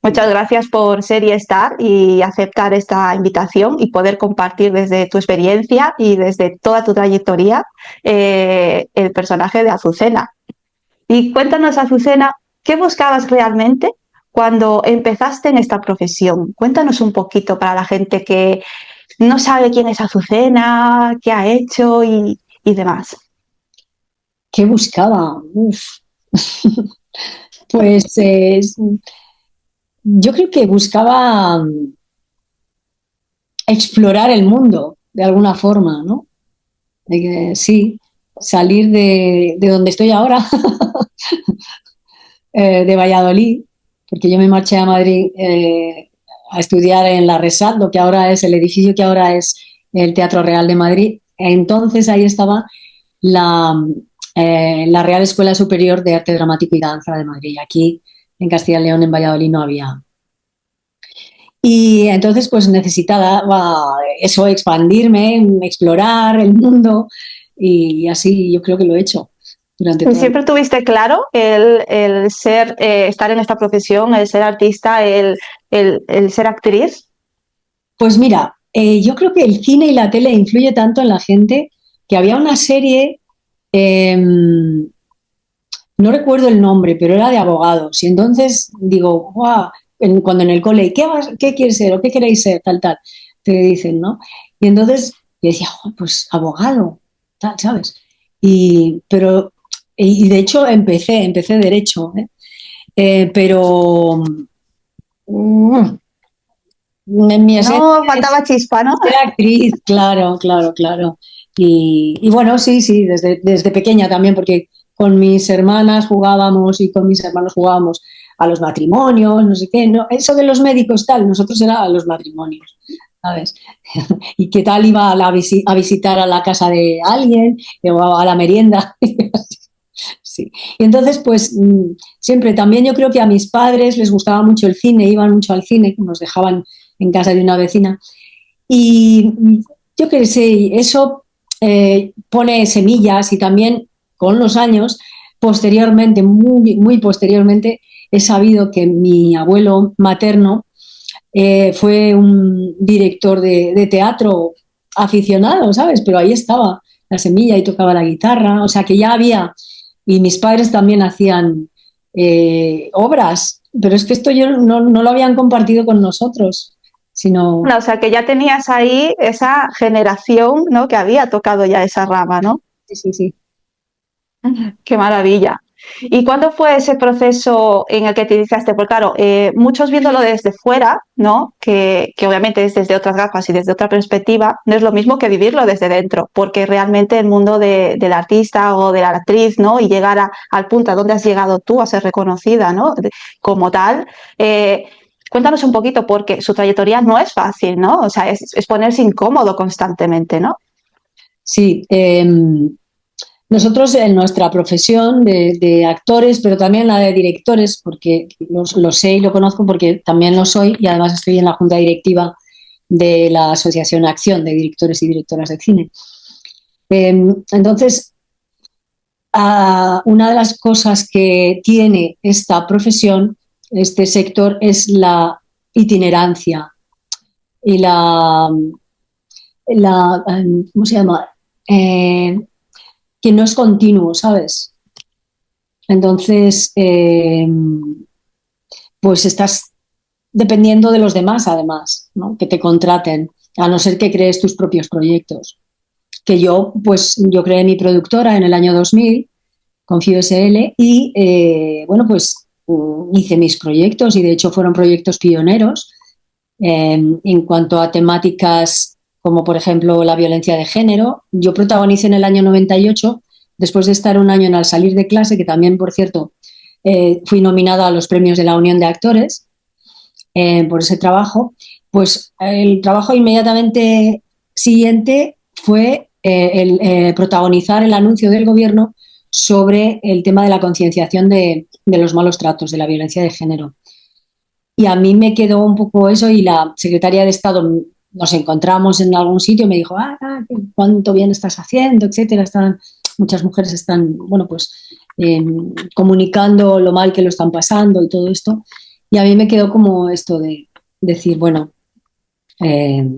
Muchas gracias por ser y estar y aceptar esta invitación y poder compartir desde tu experiencia y desde toda tu trayectoria el personaje de Azucena. Y cuéntanos, Azucena, ¿qué buscabas realmente cuando empezaste en esta profesión? Cuéntanos un poquito para la gente que no sabe quién es Azucena, qué ha hecho y demás. ¿Qué buscaba? Uf. Pues yo creo que buscaba explorar el mundo de alguna forma, ¿no? Sí, salir de donde estoy ahora, de Valladolid, porque yo me marché a Madrid a estudiar en la Resat, lo que ahora es el edificio que ahora es el Teatro Real de Madrid. Entonces ahí estaba la, la Real Escuela Superior de Arte Dramático y Danza de Madrid. Aquí en Castilla y León, en Valladolid, no había. Y entonces pues necesitaba eso, expandirme, explorar el mundo y así yo creo que lo he hecho durante ¿Y toda la... siempre tuviste claro el ser, estar en esta profesión, el ser artista, el ser actriz? Pues mira, yo creo que el cine y la tele influye tanto en la gente que había una serie, no recuerdo el nombre, pero era de abogados. Y entonces digo, "Guau", cuando en el cole, ¿qué quieres ser o qué queréis ser? Tal, tal, te dicen, ¿no? Y entonces yo decía, "Jo, pues abogado, tal, ¿sabes? Y de hecho empecé derecho, ¿eh? Pero en mi esencia No faltaba chispa, ¿no? ser actriz, claro, claro, claro. Y bueno, sí, sí, desde pequeña también, porque con mis hermanas jugábamos y con mis hermanos jugábamos a los matrimonios, no sé qué, no, eso de los médicos tal, nosotros era a los matrimonios, ¿sabes? Y qué tal iba a visitar a la casa de alguien o a la merienda. Sí. Y entonces, pues siempre también yo creo que a mis padres les gustaba mucho el cine, iban mucho al cine, nos dejaban en casa de una vecina y yo qué sé, eso pone semillas y también con los años, posteriormente, muy, muy posteriormente, he sabido que mi abuelo materno fue un director de teatro aficionado, ¿sabes? Pero ahí estaba la semilla y tocaba la guitarra, o sea que ya había, y mis padres también hacían obras, pero es que esto yo no lo habían compartido con nosotros, sino... No, o sea, que ya tenías ahí esa generación, ¿no? Que había tocado ya esa rama, ¿no? Sí, sí, sí. Qué maravilla. ¿Y cuándo fue ese proceso en el que te iniciaste? Porque claro, muchos viéndolo desde fuera, ¿no? Que obviamente es desde otras gafas y desde otra perspectiva, no es lo mismo que vivirlo desde dentro, porque realmente el mundo del artista o de la actriz, ¿no? Y llegar al punto a donde has llegado tú a ser reconocida, ¿no? Como tal. Cuéntanos un poquito, porque su trayectoria no es fácil, ¿no? O sea, es ponerse incómodo constantemente, ¿no? Sí, nosotros en nuestra profesión de actores, pero también la de directores, porque lo sé y lo conozco porque también lo soy y además estoy en la junta directiva de la Asociación Acción de Directores y Directoras de Cine. Entonces, una de las cosas que tiene esta profesión, este sector, es la itinerancia y ¿cómo se llama? Que no es continuo, ¿sabes? Entonces, pues estás dependiendo de los demás, además, ¿no? Que te contraten, a no ser que crees tus propios proyectos. Que yo, pues, yo creé mi productora en el año 2000 con FIOSL y, bueno, pues hice mis proyectos y de hecho fueron proyectos pioneros en cuanto a temáticas como, por ejemplo, la violencia de género. Yo protagonicé en el año 98, después de estar un año en Al salir de clase, que también, por cierto, fui nominada a los premios de la Unión de Actores por ese trabajo, pues el trabajo inmediatamente siguiente fue el protagonizar el anuncio del gobierno sobre el tema de la concienciación de los malos tratos, de la violencia de género. Y a mí me quedó un poco eso y la secretaria de Estado nos encontramos en algún sitio y me dijo, cuánto bien estás haciendo, etcétera. Muchas mujeres están, bueno, pues comunicando lo mal que lo están pasando y todo esto. Y a mí me quedó como esto de decir, bueno, eh,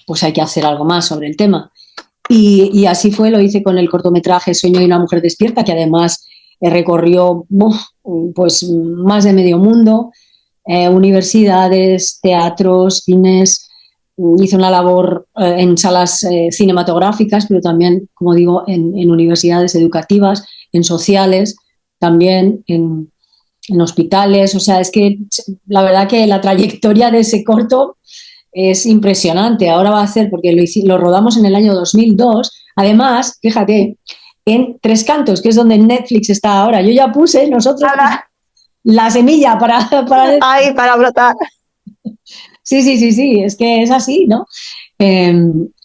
pues hay que hacer algo más sobre el tema. Y así fue, lo hice con el cortometraje Sueño de una mujer despierta, que además recorrió pues más de medio mundo, universidades, teatros, cines. Hice una labor en salas cinematográficas, pero también, como digo, en universidades educativas, en sociales, también en hospitales. O sea, es que la verdad que la trayectoria de ese corto es impresionante. Ahora va a ser, porque lo rodamos en el año 2002. Además, fíjate, en Tres Cantos, que es donde Netflix está ahora. Yo ya puse, nosotros, ¡Hala! la semilla para... ¡Ay, para brotar! Sí, sí, sí, sí, es que es así, ¿no? Eh,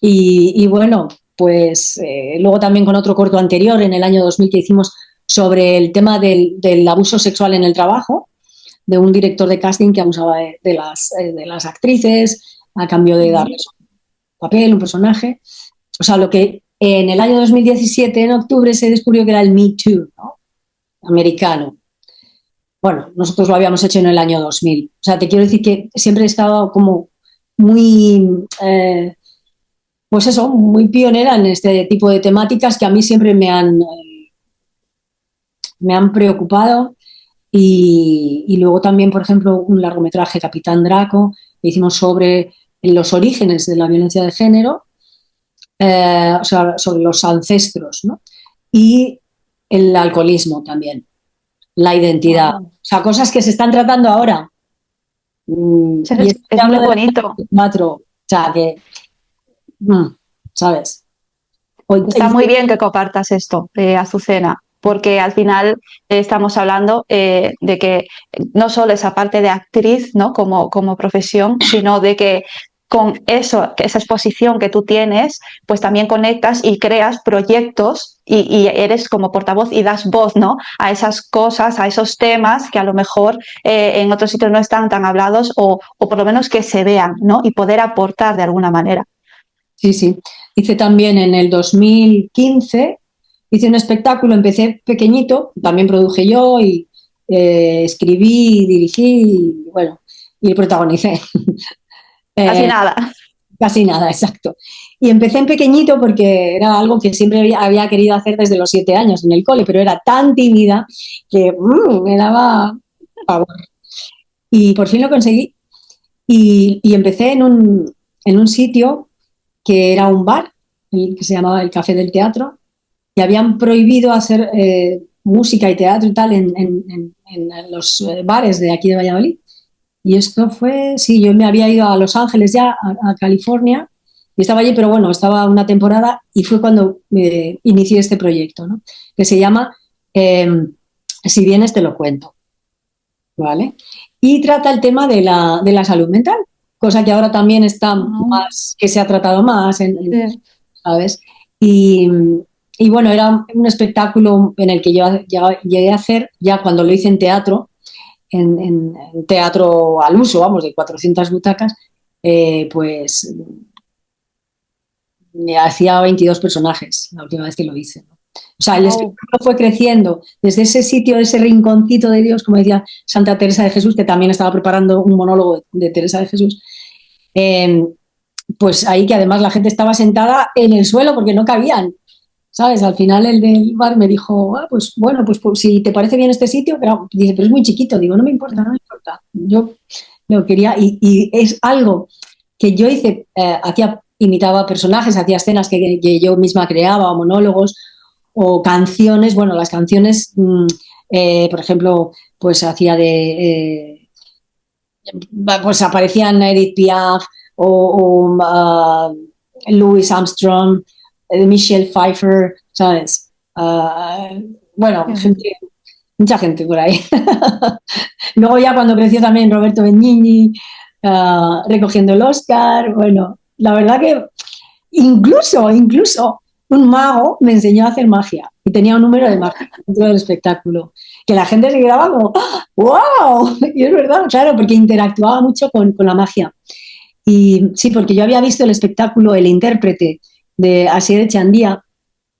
y bueno, pues luego también con otro corto anterior, en el año 2000, que hicimos sobre el tema del abuso sexual en el trabajo, de un director de casting que abusaba de las actrices a cambio de darles un papel, un personaje. O sea, lo que en el año 2017, en octubre, se descubrió que era el Me Too, ¿no? Americano. Bueno, nosotros lo habíamos hecho en el año 2000. O sea, te quiero decir que siempre he estado como muy, pues eso, muy pionera en este tipo de temáticas que a mí siempre me han preocupado. Y luego también, por ejemplo, un largometraje, Capitán Draco, que hicimos sobre los orígenes de la violencia de género, o sea, sobre los ancestros, ¿no? Y el alcoholismo también, la identidad. Wow. O sea, cosas que se están tratando ahora. Y esto te Es muy hablo del bonito. teatro, o sea, que, ¿sabes? Está muy bien que compartas esto, Azucena, porque al final estamos hablando de que no solo esa parte de actriz, ¿no? Como profesión, sino de que con eso, que esa exposición que tú tienes, pues también conectas y creas proyectos y eres como portavoz y das voz, ¿no? A esas cosas, a esos temas que a lo mejor en otros sitios no están tan hablados o por lo menos que se vean, ¿no? Y poder aportar de alguna manera. Sí, sí. Hice también en el 2015, hice un espectáculo, empecé pequeñito, también produje yo y escribí, dirigí, y, bueno, y protagonicé. Casi Eh, nada. Casi nada, exacto. Y empecé en pequeñito porque era algo que siempre había querido hacer desde los 7 años en el cole, pero era tan tímida que me daba pavor. Y por fin lo conseguí. Y empecé en un sitio que era un bar, que se llamaba el Café del Teatro, y habían prohibido hacer música y teatro y tal en los bares de aquí de Valladolid. Y esto fue, sí, yo me había ido a Los Ángeles ya, a California, y estaba allí, pero bueno, estaba una temporada y fue cuando inicié este proyecto, ¿no? Que se llama eh, Si vienes te lo cuento, ¿vale? Y trata el tema de la salud mental, cosa que ahora también está Ah, más, que se ha tratado más, sí. ¿sabes? Y, y bueno, era un espectáculo en el que yo llegué a hacer, ya cuando lo hice en teatro, en teatro al uso, vamos, de 400 butacas, pues me hacía 22 personajes la última vez que lo hice, ¿no? O sea, el Wow. espectáculo fue creciendo desde ese sitio, ese rinconcito de Dios, como decía Santa Teresa de Jesús, que también estaba preparando un monólogo de Teresa de Jesús, eh, pues ahí que además la gente estaba sentada en el suelo porque no cabían, ¿sabes? Al final el del bar me dijo, ah, pues bueno, pues si te parece bien este sitio, pero dice, pero es muy chiquito. Digo, no me importa, no me importa. Yo lo quería y es algo que yo hice, imitaba personajes, hacía escenas que yo misma creaba o monólogos o canciones. Bueno, las canciones, por ejemplo, pues hacía pues aparecían Edith Piaf o Louis Armstrong, Michelle Pfeiffer, ¿sabes? Bueno, gente, mucha gente por ahí. Luego ya cuando creció también Roberto Benigni, recogiendo el Oscar, bueno, la verdad que incluso un mago me enseñó a hacer magia y tenía un número de magia dentro del espectáculo, que la gente se quedaba como, ¡wow! Y es verdad, claro, porque interactuaba mucho con la magia. Y sí, porque yo había visto el espectáculo El intérprete de Asier Echandía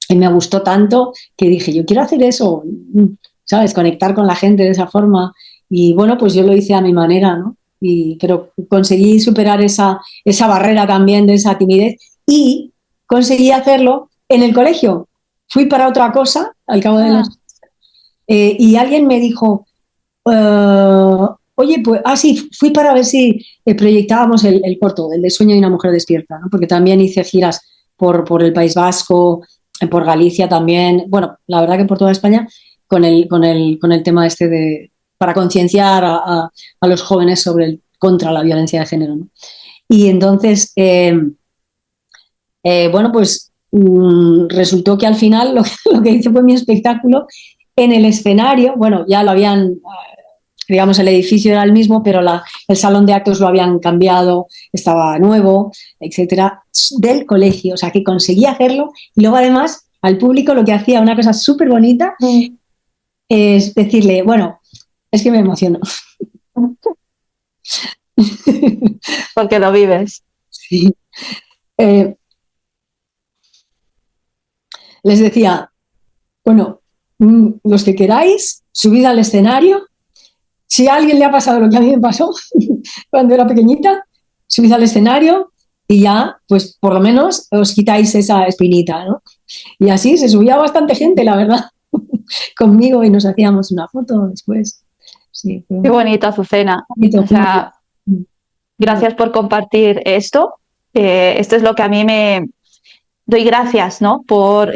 y me gustó tanto que dije, yo quiero hacer eso, ¿sabes? Conectar con la gente de esa forma Y bueno, pues yo lo hice a mi manera, ¿no? Pero conseguí superar esa barrera también de esa timidez y conseguí hacerlo en el colegio. Fui para otra cosa al cabo de Ah, los... y alguien me dijo, oye, pues, sí, fui para ver si proyectábamos el corto, el de Sueño de una mujer despierta, ¿no? Porque también hice giras por el País Vasco, por Galicia también, bueno, la verdad que por toda España, con el tema este para concienciar a los jóvenes contra la violencia de género, ¿no? Y entonces, bueno, pues resultó que al final lo que hice fue mi espectáculo en el escenario. Bueno, ya lo habían, digamos, el edificio era el mismo, pero el salón de actos lo habían cambiado, estaba nuevo, etcétera, del colegio. O sea, que conseguí hacerlo. Y luego, además, al público lo que hacía, una cosa súper bonita, mm. es decirle, bueno, es que me emociono. Porque lo vives. Sí. Eh, Les decía, bueno, los que queráis, subid al escenario. Si a alguien le ha pasado lo que a mí me pasó cuando era pequeñita, subid al escenario y ya, pues por lo menos os quitáis esa espinita, ¿no? Y así se subía bastante gente, la verdad, conmigo y nos hacíamos una foto después. Sí, fue Qué un bonito, Azucena. bonito, O muy bonito. sea, gracias por compartir esto. Esto es lo que a mí me doy gracias, ¿no? Por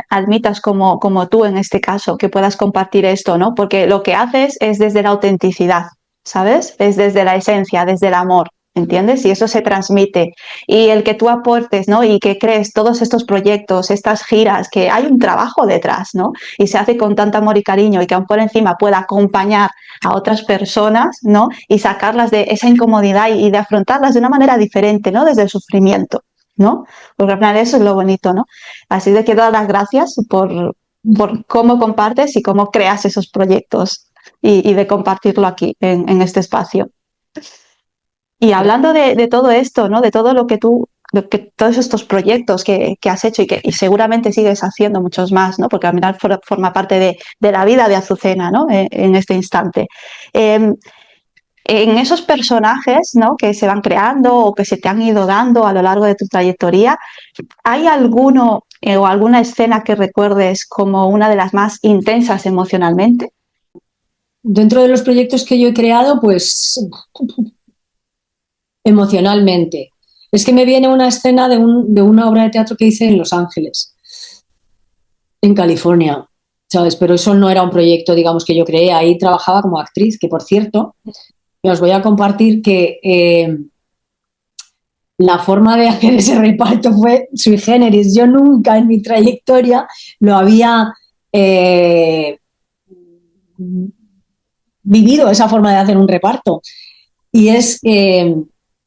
almitas como tú en este caso, que puedas compartir esto, ¿no? Porque lo que haces es desde la autenticidad, ¿sabes? Es desde la esencia, desde el amor, ¿entiendes? Y eso se transmite. Y el que tú aportes, ¿no? Y que crees todos estos proyectos, estas giras, que hay un trabajo detrás, ¿no? Y se hace con tanto amor y cariño y que aún por encima pueda acompañar a otras personas, ¿no? Y sacarlas de esa incomodidad y de afrontarlas de una manera diferente, ¿no? Desde el sufrimiento, ¿no? Porque al final eso es lo bonito, ¿no? Así de que dar las gracias por cómo compartes y cómo creas esos proyectos y de compartirlo aquí, en este espacio. Y hablando de todo esto, ¿no? De todo lo que todos estos proyectos que has hecho y seguramente sigues haciendo muchos más, ¿no? Porque al final forma parte de la vida de Azucena, ¿no? En este instante. Eh, en esos personajes, ¿no? Que se van creando o que se te han ido dando a lo largo de tu trayectoria, ¿hay alguno o alguna escena que recuerdes como una de las más intensas emocionalmente? Dentro de los proyectos que yo he creado, pues emocionalmente. Es que me viene una escena de una obra de teatro que hice en Los Ángeles, en California, ¿sabes? Pero eso no era un proyecto, digamos, que yo creé. Ahí trabajaba como actriz, que por cierto, os voy a compartir que la forma de hacer ese reparto fue sui generis. Yo nunca en mi trayectoria lo había vivido, esa forma de hacer un reparto. Y es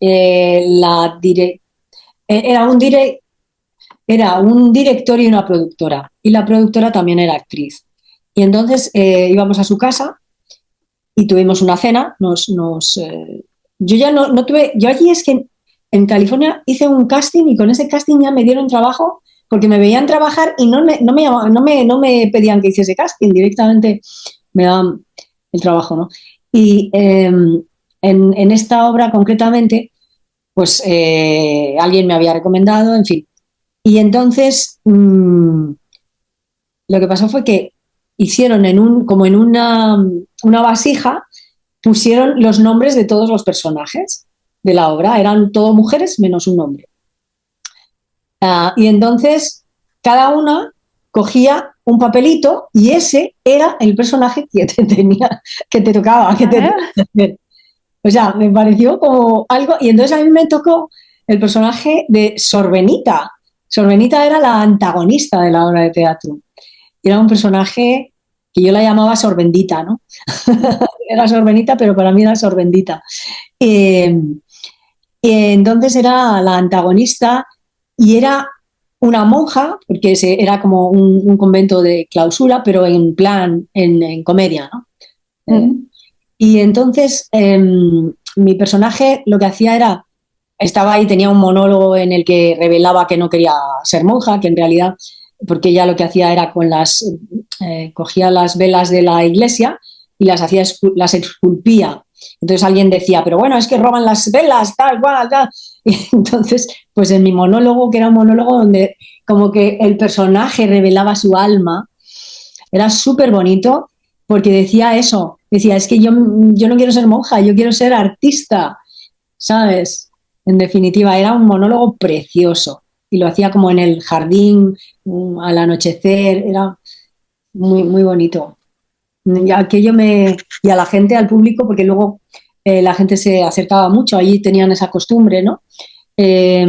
la era era un director y una productora. Y la productora también era actriz. Y entonces íbamos a su casa y tuvimos una cena. Yo ya no tuve. Yo allí es que en California hice un casting y con ese casting ya me dieron trabajo porque me veían trabajar y no me pedían que hiciese casting, directamente me daban el trabajo, ¿no? Y en esta obra concretamente, pues alguien me había recomendado, en fin. Y entonces lo que pasó fue que hicieron como en una vasija, pusieron los nombres de todos los personajes de la obra, eran todo mujeres menos un hombre. Y entonces cada una cogía un papelito y ese era el personaje que te tocaba, que te ¿Eh? tocaba hacer. O sea, me pareció como algo. Y entonces a mí me tocó el personaje de Sorbenita. Sorbenita era la antagonista de la obra de teatro. Era un personaje que yo la llamaba Sorbendita, ¿no? Era Sorbenita, pero para mí era Sorbendita. Eh, entonces era la antagonista y era una monja, porque era como un convento de clausura, pero en plan, en comedia, ¿no? Mm. Y entonces mi personaje lo que hacía era, estaba ahí, tenía un monólogo en el que revelaba que no quería ser monja, que en realidad, porque ella lo que hacía era cogía las velas de la iglesia y las esculpía. Entonces alguien decía, pero bueno, es que roban las velas, tal, cual, tal. Y entonces, pues en mi monólogo, que era un monólogo donde como que el personaje revelaba su alma, era súper bonito porque decía eso, decía, es que yo no quiero ser monja, yo quiero ser artista, ¿sabes? En definitiva, era un monólogo precioso y lo hacía como en el jardín, al anochecer, era muy, muy bonito. Y a la gente, al público, porque luego la gente se acercaba mucho, allí tenían esa costumbre, ¿no? Eh,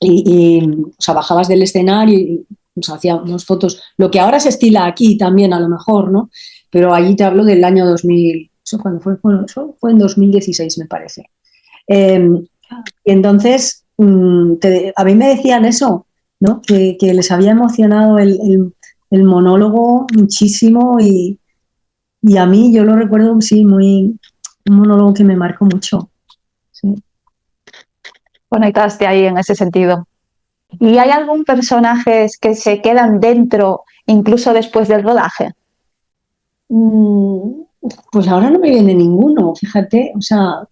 o sea, bajabas del escenario y nos hacíamos fotos, lo que ahora se estila aquí también a lo mejor, ¿no? Pero allí te hablo del año 2000, ¿eso cuándo fue? Bueno, eso fue en 2016 me parece. Y entonces, a mí me decían eso, ¿no? Que les había emocionado el monólogo muchísimo y a mí yo lo recuerdo, sí, un monólogo que me marcó mucho. Sí. Conectaste ahí en ese sentido. ¿Y hay algún personaje que se quedan dentro incluso después del rodaje? Mm, Pues ahora no me viene ninguno, fíjate, o sea,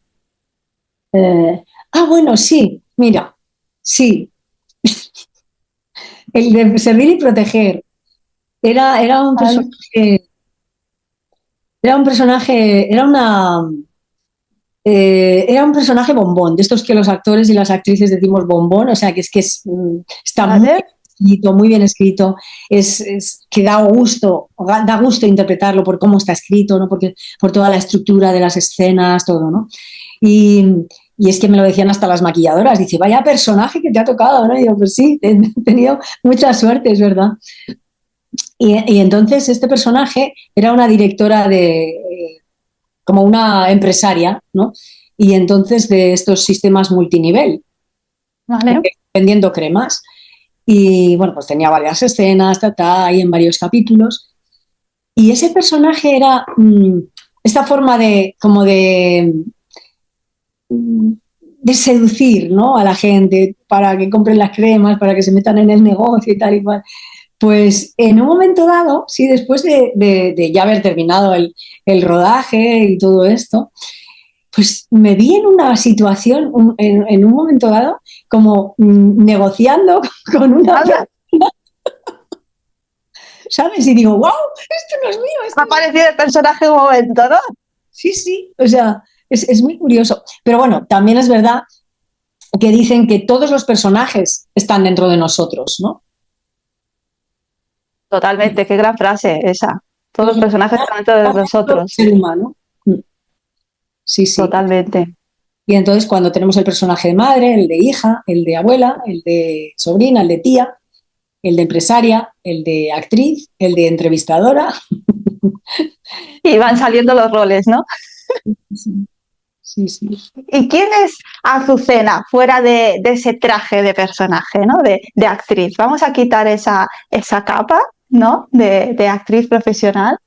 bueno, sí, mira, sí, el de servir y proteger era un ¿Vale? personaje, era un personaje, era un personaje bombón, de estos que los actores y las actrices decimos bombón, o sea, está ¿Vale? muy bien escrito, que da gusto interpretarlo por cómo está escrito, ¿no? Porque, por toda la estructura de las escenas, todo, ¿no? Y, y es que me lo decían hasta las maquilladoras, dice, vaya personaje que te ha tocado, ¿no? Y digo, pues sí, he tenido mucha suerte, es verdad. Y entonces este personaje era una directora como una empresaria, ¿no? Y entonces de estos sistemas multinivel, ¿Vale? vendiendo cremas. Y bueno, pues tenía varias escenas, ahí en varios capítulos. Y ese personaje era esta forma de seducir, ¿no? A la gente para que compren las cremas, para que se metan en el negocio y tal y cual. Pues en un momento dado, sí, después de ya haber terminado el rodaje y todo esto, pues me vi en una situación, en un momento dado, como negociando con una ¿Vale? persona, ¿sabes? Y digo, wow, esto no es mío, Ha esto no es... aparecido el personaje un momento, ¿no? Sí, sí, o sea, es muy curioso. Pero bueno, también es verdad que dicen que todos los personajes están dentro de nosotros, ¿no? Totalmente, qué gran frase esa. Todos Todos los los personajes personajes están dentro de están dentro del nosotros. ser humano. Sí, sí. Totalmente. Y entonces cuando tenemos el personaje de madre, el de hija, el de abuela, el de sobrina, el de tía, el de empresaria, el de actriz, el de entrevistadora. Y van saliendo los roles, ¿no? Sí, sí, sí. ¿Y quién es Azucena fuera de ese traje de personaje, ¿no? De actriz. Vamos a quitar esa capa, ¿no? De actriz profesional.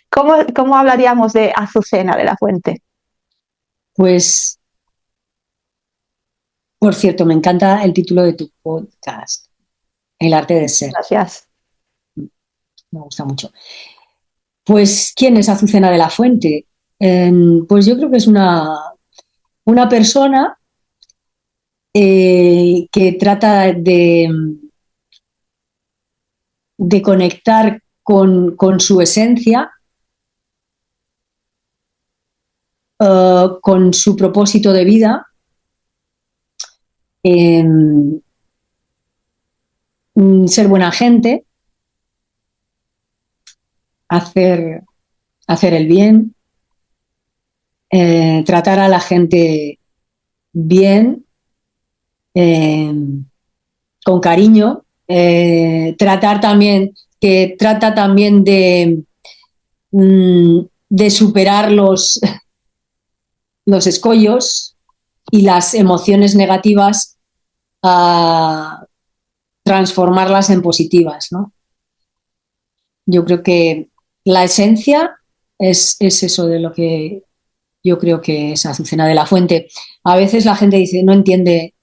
¿Cómo hablaríamos de Azucena de la Fuente? Pues, por cierto, me encanta el título de tu podcast, El arte de ser. Gracias. Me gusta mucho. Pues, ¿quién es Azucena de la Fuente? Pues yo creo que es una persona que trata de conectar con su esencia, con su propósito de vida, eh, ser buena gente, hacer, hacer el bien, tratar a la gente bien, eh, con cariño, trata también de superar los escollos y las emociones negativas, a transformarlas en positivas, ¿no? Yo creo que la esencia es eso de lo que yo creo que es Azucena de la Fuente. A veces la gente dice, no entiende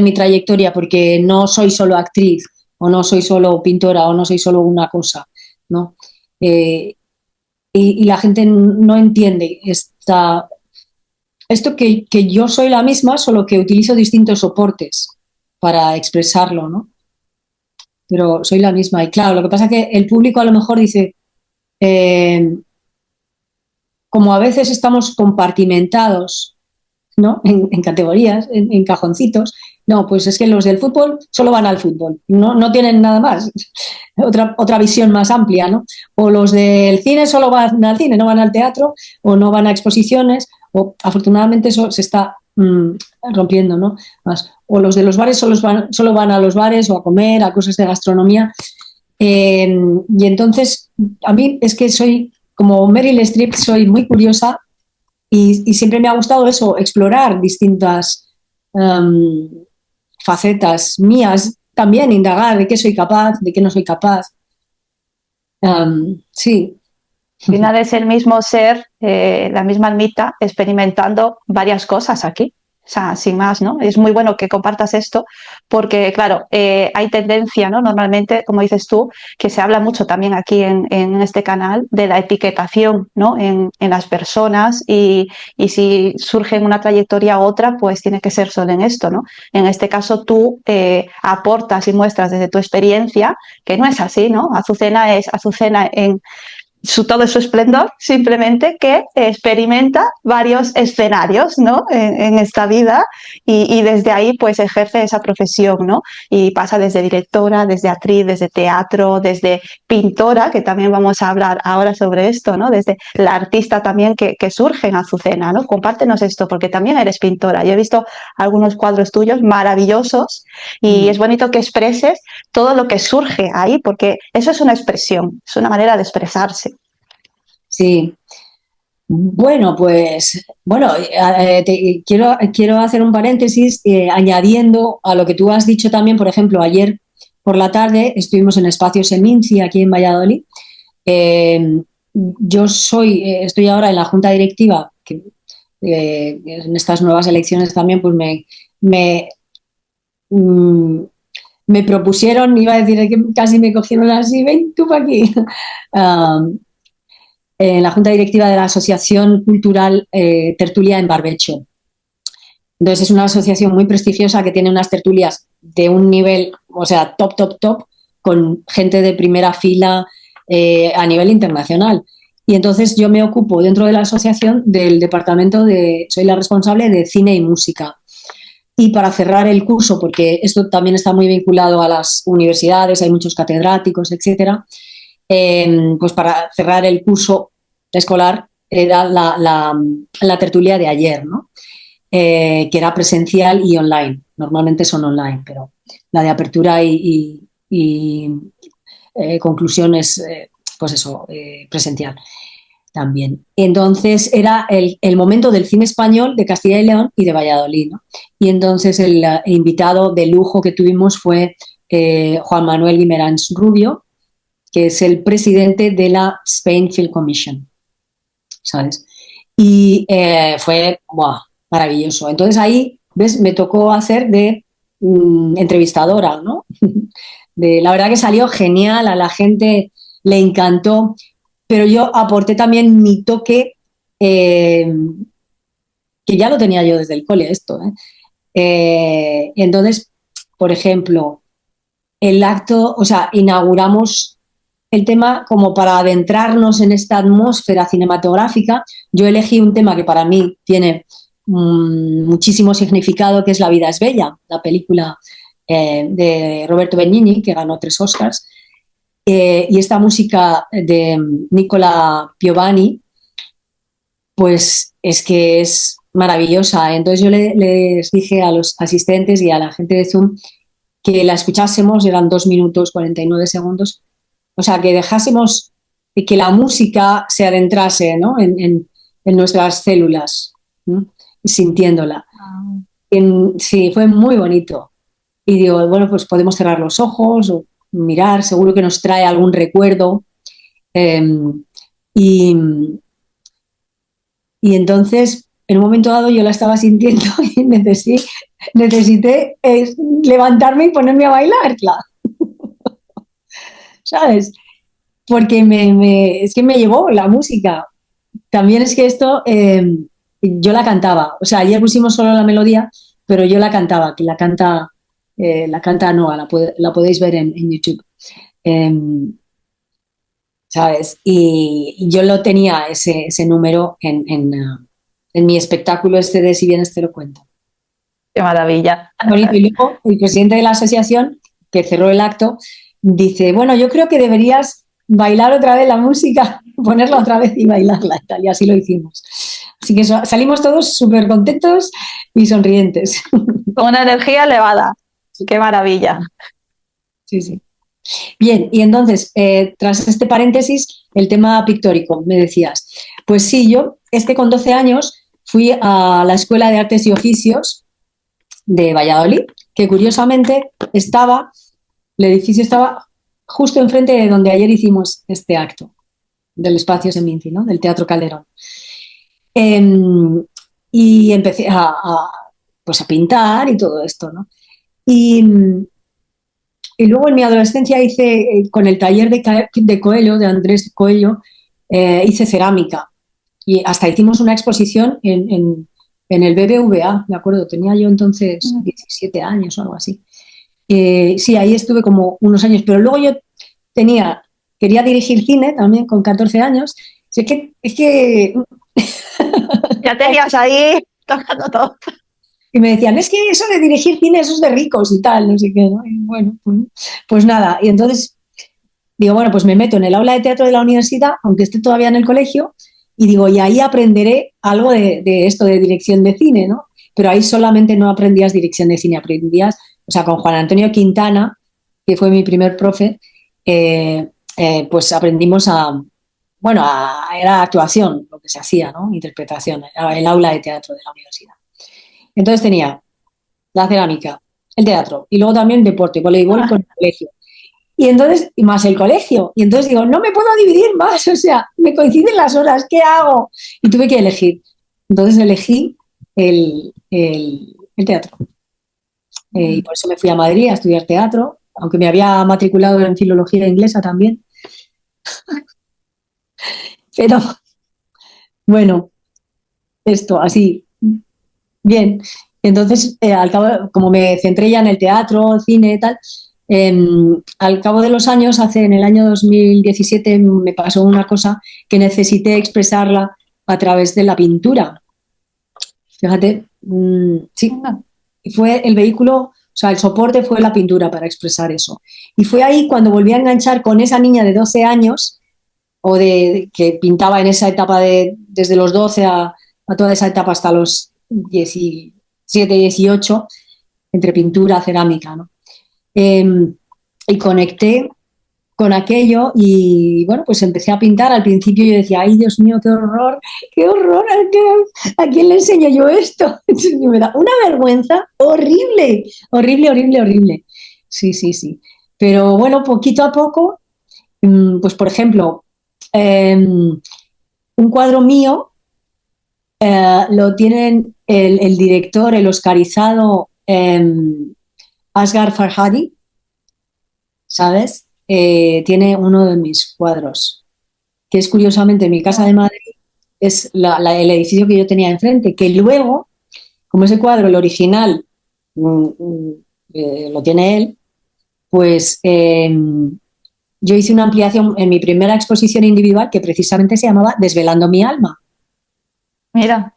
mi trayectoria porque no soy solo actriz, o no soy solo pintora, o no soy solo una cosa, ¿no? Eh, y la gente no entiende esto que yo soy la misma, solo que utilizo distintos soportes para expresarlo, ¿no? Pero soy la misma. Y claro, lo que pasa es que el público a lo mejor dice, eh, como a veces estamos compartimentados, ¿no? En categorías, en cajoncitos. No, pues es que los del fútbol solo van al fútbol, no tienen nada más, otra visión más amplia, ¿no? O los del cine solo van al cine, no van al teatro, o no van a exposiciones, o afortunadamente eso se está rompiendo, ¿no? Más. O los de los bares solo van a los bares o a comer, a cosas de gastronomía. Y entonces, a mí es que soy, como Meryl Streep, soy muy curiosa y siempre me ha gustado eso, explorar distintas facetas mías, también indagar de qué soy capaz, de qué no soy capaz. Sí. Al final es el mismo ser, la misma almita, experimentando varias cosas aquí. O sea, sin más, ¿no? Es muy bueno que compartas esto porque, claro, hay tendencia, ¿no? Normalmente, como dices tú, que se habla mucho también aquí en este canal de la etiquetación, ¿no? En las personas y si surge una trayectoria u otra, pues tiene que ser solo en esto, ¿no? En este caso tú aportas y muestras desde tu experiencia que no es así, ¿no? Azucena es Azucena en todo su esplendor, simplemente que experimenta varios escenarios, ¿no? En esta vida y desde ahí pues ejerce esa profesión, ¿no? Y pasa desde directora, desde actriz, desde teatro, desde pintora, que también vamos a hablar ahora sobre esto, ¿no? Desde la artista también que surge en Azucena, ¿no? Compártenos esto, porque también eres pintora. Yo he visto algunos cuadros tuyos maravillosos y es bonito que expreses todo lo que surge ahí, porque eso es una expresión, es una manera de expresarse. Sí. Bueno, pues bueno, quiero hacer un paréntesis añadiendo a lo que tú has dicho también, por ejemplo, ayer por la tarde estuvimos en Espacio Seminci aquí en Valladolid. Yo estoy ahora en la junta directiva, que en estas nuevas elecciones también pues me, mm, me propusieron, iba a decir que casi me cogieron así, ven tú para aquí. um, en la junta directiva de la Asociación Cultural Tertulia en Barbecho. Entonces es una asociación muy prestigiosa que tiene unas tertulias de un nivel, o sea, top, top, top, con gente de primera fila a nivel internacional. Y entonces yo me ocupo dentro de la asociación del departamento soy la responsable de cine y música. Y para cerrar el curso, porque esto también está muy vinculado a las universidades, hay muchos catedráticos, etcétera, pues para cerrar el curso escolar era la tertulia de ayer, ¿no? Que era presencial y online. Normalmente son online, pero la de apertura y conclusiones, pues eso, presencial también. Entonces era el momento del cine español de Castilla y León y de Valladolid, ¿no? Y entonces el invitado de lujo que tuvimos fue Juan Manuel Guimerans Rubio, que es el presidente de la Spain Film Commission, ¿sabes? Y fue maravilloso. Entonces ahí, ¿ves? Me tocó hacer de entrevistadora, ¿no? La verdad que salió genial, a la gente le encantó, pero yo aporté también mi toque, que ya lo tenía yo desde el cole esto. Entonces, por ejemplo, el acto, o sea, inauguramos el tema como para adentrarnos en esta atmósfera cinematográfica. Yo elegí un tema que para mí tiene muchísimo significado, que es La vida es bella, la película de Roberto Benigni, que ganó 3 Oscars, y esta música de Nicola Piovani, pues es que es maravillosa. Entonces yo les dije a los asistentes y a la gente de Zoom que la escuchásemos, eran 2 minutos 49 segundos, o sea, que dejásemos que la música se adentrase, ¿no? en nuestras células, ¿no? Sintiéndola. Sí, fue muy bonito. Y digo, bueno, pues podemos cerrar los ojos o mirar, seguro que nos trae algún recuerdo. Eh, y, y entonces, en un momento dado, yo la estaba sintiendo y necesité levantarme y ponerme a bailar, claro. ¿Sabes? porque es que me llevó la música. También es que esto yo la cantaba. O sea, ayer pusimos solo la melodía, pero yo la cantaba, que la canta Noa, la podéis ver en YouTube. Em, ¿Sabes? Y yo lo tenía ese número en mi espectáculo este de Si vienes te lo cuento. Qué maravilla. Bonito. Y luego el presidente de la asociación, que cerró el acto, dice, bueno, yo creo que deberías bailar otra vez la música, ponerla otra vez y bailarla y tal. Y así lo hicimos. Así que salimos todos súper contentos y sonrientes. Con una energía elevada. Qué maravilla. Sí, sí. Bien, y entonces, tras este paréntesis, el tema pictórico, me decías. Pues sí, yo es que con 12 años fui a la Escuela de Artes y Oficios de Valladolid, que curiosamente el edificio estaba justo enfrente de donde ayer hicimos este acto, del Espacio Seminci, ¿no? Del Teatro Calderón. Y empecé pues a pintar y todo esto, ¿no? Y, y luego en mi adolescencia hice, con el taller de Coelho, de Andrés Coelho, hice cerámica. Y hasta hicimos una exposición en el BBVA, me acuerdo, tenía yo entonces 17 años o algo así. Sí, ahí estuve como unos años, pero luego yo quería dirigir cine también con 14 años. Es que Ya tenías ahí tocando todo. y me decían, es que eso de dirigir cine, eso es de ricos y tal, no sé qué, ¿no? Y bueno, pues nada, y entonces digo, bueno, pues me meto en el aula de teatro de la universidad, aunque esté todavía en el colegio, y digo, y ahí aprenderé algo de esto de dirección de cine, ¿no? Pero ahí solamente no aprendías dirección de cine, aprendías, o sea, con Juan Antonio Quintana, que fue mi primer profe, pues aprendimos bueno, era actuación lo que se hacía, ¿no? Interpretación, era el aula de teatro de la universidad. Entonces tenía la cerámica, el teatro y luego también deporte, voleibol con el colegio. Y entonces, y más el colegio. Y entonces digo, no me puedo dividir más, o sea, me coinciden las horas, ¿qué hago? Y tuve que elegir. Entonces elegí el teatro. Y por eso me fui a Madrid a estudiar teatro, aunque me había matriculado en filología inglesa también. Pero bueno, esto así, bien. Entonces, al cabo, como me centré ya en el teatro, cine y tal, al cabo de los años, en el año 2017, me pasó una cosa que necesité expresarla a través de la pintura. Fíjate, sí, fue el vehículo, o sea, el soporte fue la pintura para expresar eso. Y fue ahí cuando volví a enganchar con esa niña de 12 años, que pintaba en esa etapa desde los 12 a toda esa etapa hasta los 17, 18, entre pintura, cerámica, ¿no? Y conecté con aquello y bueno, pues empecé a pintar. Al principio yo decía, ay Dios mío, qué horror, ¿a quién le enseño yo esto? Me da una vergüenza horrible, horrible, horrible, horrible. Sí, sí, sí. Pero bueno, poquito a poco, pues por ejemplo, un cuadro mío lo tienen el director, el oscarizado Asghar Farhadi, ¿sabes? Tiene uno de mis cuadros, que es curiosamente en mi casa de Madrid, es el edificio que yo tenía enfrente, que luego, como ese cuadro, el original, lo tiene él, pues yo hice una ampliación en mi primera exposición individual que precisamente se llamaba Desvelando mi alma. Mira.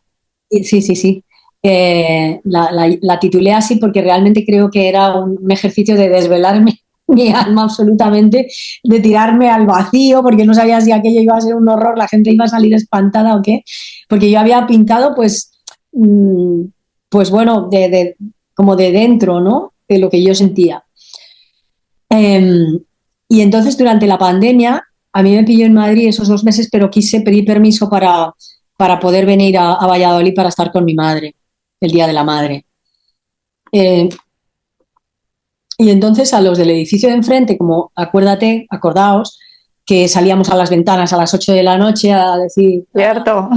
Sí, sí, sí. La titulé así porque realmente creo que era un ejercicio de desvelarme mi alma absolutamente, de tirarme al vacío, porque no sabía si aquello iba a ser un horror, la gente iba a salir espantada o qué, porque yo había pintado, pues bueno, como de dentro, ¿no? De lo que yo sentía. Y entonces durante la pandemia, a mí me pilló en Madrid esos 2 meses, pero quise pedir permiso para poder venir a Valladolid para estar con mi madre, el Día de la Madre. Y entonces a los del edificio de enfrente, como acordaos, que salíamos a las ventanas a las 8 de la noche a decir Cierto.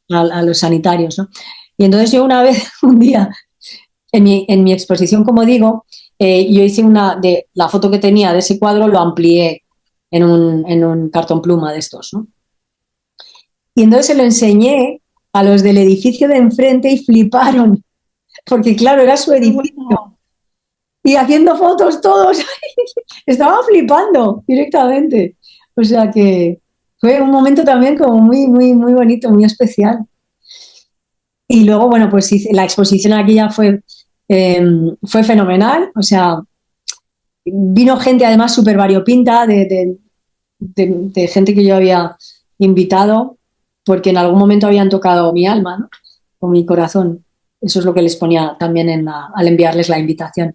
a los sanitarios, ¿no? Y entonces yo una vez, un día, en mi exposición, como digo, yo hice de la foto que tenía de ese cuadro, lo amplié en un cartón pluma de estos, ¿no? Y entonces se lo enseñé a los del edificio de enfrente y fliparon, porque claro, era su Qué edificio. bueno. Y haciendo fotos todos, estaban flipando directamente. O sea que fue un momento también como muy, muy, muy bonito, muy especial. Y luego, bueno, pues la exposición aquí ya fue fenomenal. O sea, vino gente además súper variopinta de gente que yo había invitado, porque en algún momento habían tocado mi alma, ¿no? O mi corazón. Eso es lo que les ponía también al enviarles la invitación.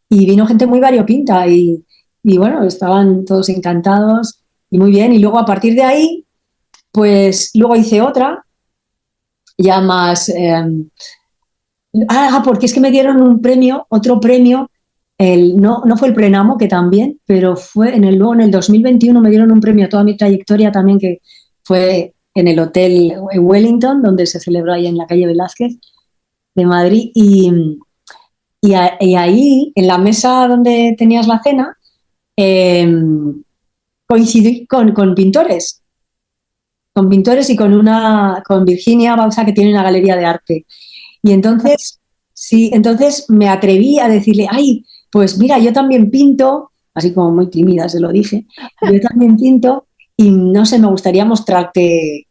Y vino gente muy variopinta y bueno, estaban todos encantados y muy bien. Y luego a partir de ahí, pues luego hice otra, ya más... porque es que me dieron un premio, otro premio, no fue el Prenamo, que también, pero fue luego en el 2021 me dieron un premio a toda mi trayectoria también, que fue en el Hotel Wellington, donde se celebró ahí en la calle Velázquez de Madrid. Y ahí, en la mesa donde tenías la cena, eh, coincidí con pintores y con Virginia Bauza, que tiene una galería de arte. Y entonces, sí, entonces me atreví a decirle, ay, pues mira, yo también pinto, así como muy tímida se lo dije, yo también pinto y no sé, me gustaría mostrarte